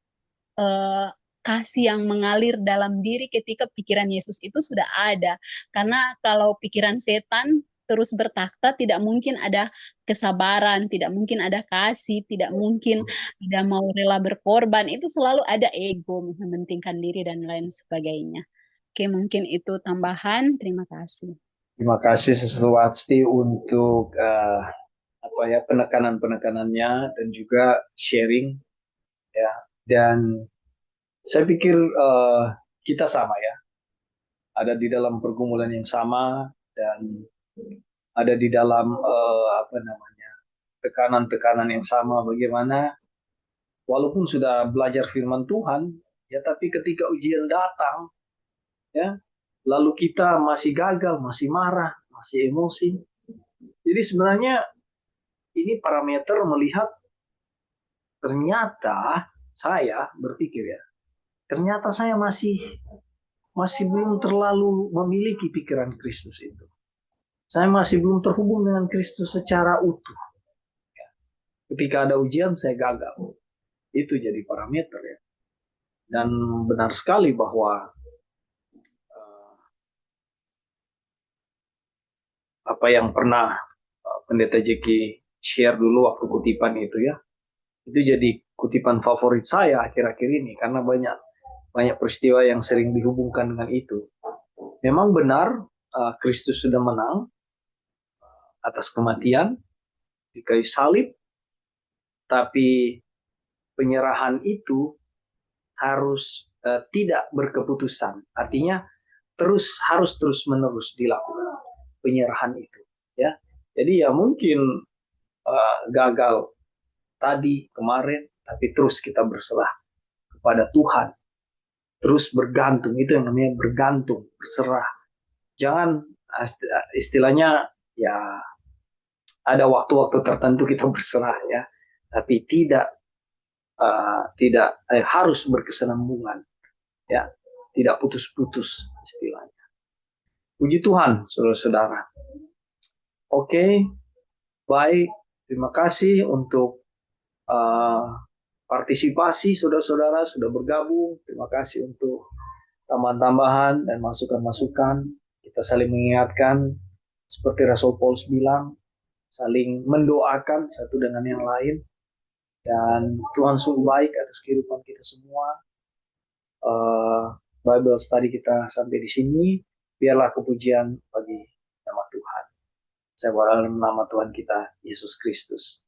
eh, kasih yang mengalir dalam diri ketika pikiran Yesus itu sudah ada. Karena kalau pikiran setan terus bertakhta, tidak mungkin ada kesabaran, tidak mungkin ada kasih, tidak mungkin ada mau rela berkorban. Itu selalu ada ego, mementingkan diri dan lain sebagainya. Oke, mungkin itu tambahan. Terima kasih. Terima kasih Sesuatsti untuk apa ya penekanan-penekanannya dan juga sharing ya. Dan saya pikir kita sama ya, ada di dalam pergumulan yang sama dan ada di dalam apa namanya tekanan-tekanan yang sama. Bagaimana walaupun sudah belajar firman Tuhan ya, tapi ketika ujian datang ya, lalu kita masih gagal, masih marah, masih emosi. Jadi sebenarnya ini parameter melihat ternyata saya berpikir ya, ternyata saya masih belum terlalu memiliki pikiran Kristus itu. Saya masih belum terhubung dengan Kristus secara utuh. Ketika ada ujian saya gagal. Itu jadi parameter ya. Dan benar sekali bahwa apa yang pernah Pendeta Jeki share dulu waktu kutipan itu ya, itu jadi kutipan favorit saya akhir-akhir ini karena banyak peristiwa yang sering dihubungkan dengan itu. Memang benar Kristus sudah menang atas kematian di kayu salib, tapi penyerahan itu harus tidak berkeputusan. Artinya harus terus menerus dilakukan penyerahan itu. Ya, jadi ya mungkin gagal tadi kemarin, tapi terus kita berserah kepada Tuhan, terus bergantung. Itu yang namanya bergantung, berserah. Jangan istilahnya ya ada waktu-waktu tertentu kita berserah ya, tapi tidak harus berkesinambungan ya, tidak putus-putus istilahnya. Puji Tuhan, saudara-saudara. Oke, baik. Terima kasih untuk partisipasi saudara-saudara sudah bergabung. Terima kasih untuk tambahan-tambahan dan masukan-masukan. Kita saling mengingatkan seperti Rasul Paulus bilang, saling mendoakan satu dengan yang lain. Dan Tuhan sungguh baik atas kehidupan kita semua. Bible study kita sampai di sini. Biarlah kepujian bagi nama Tuhan. Saya berdoa dalam nama Tuhan kita, Yesus Kristus.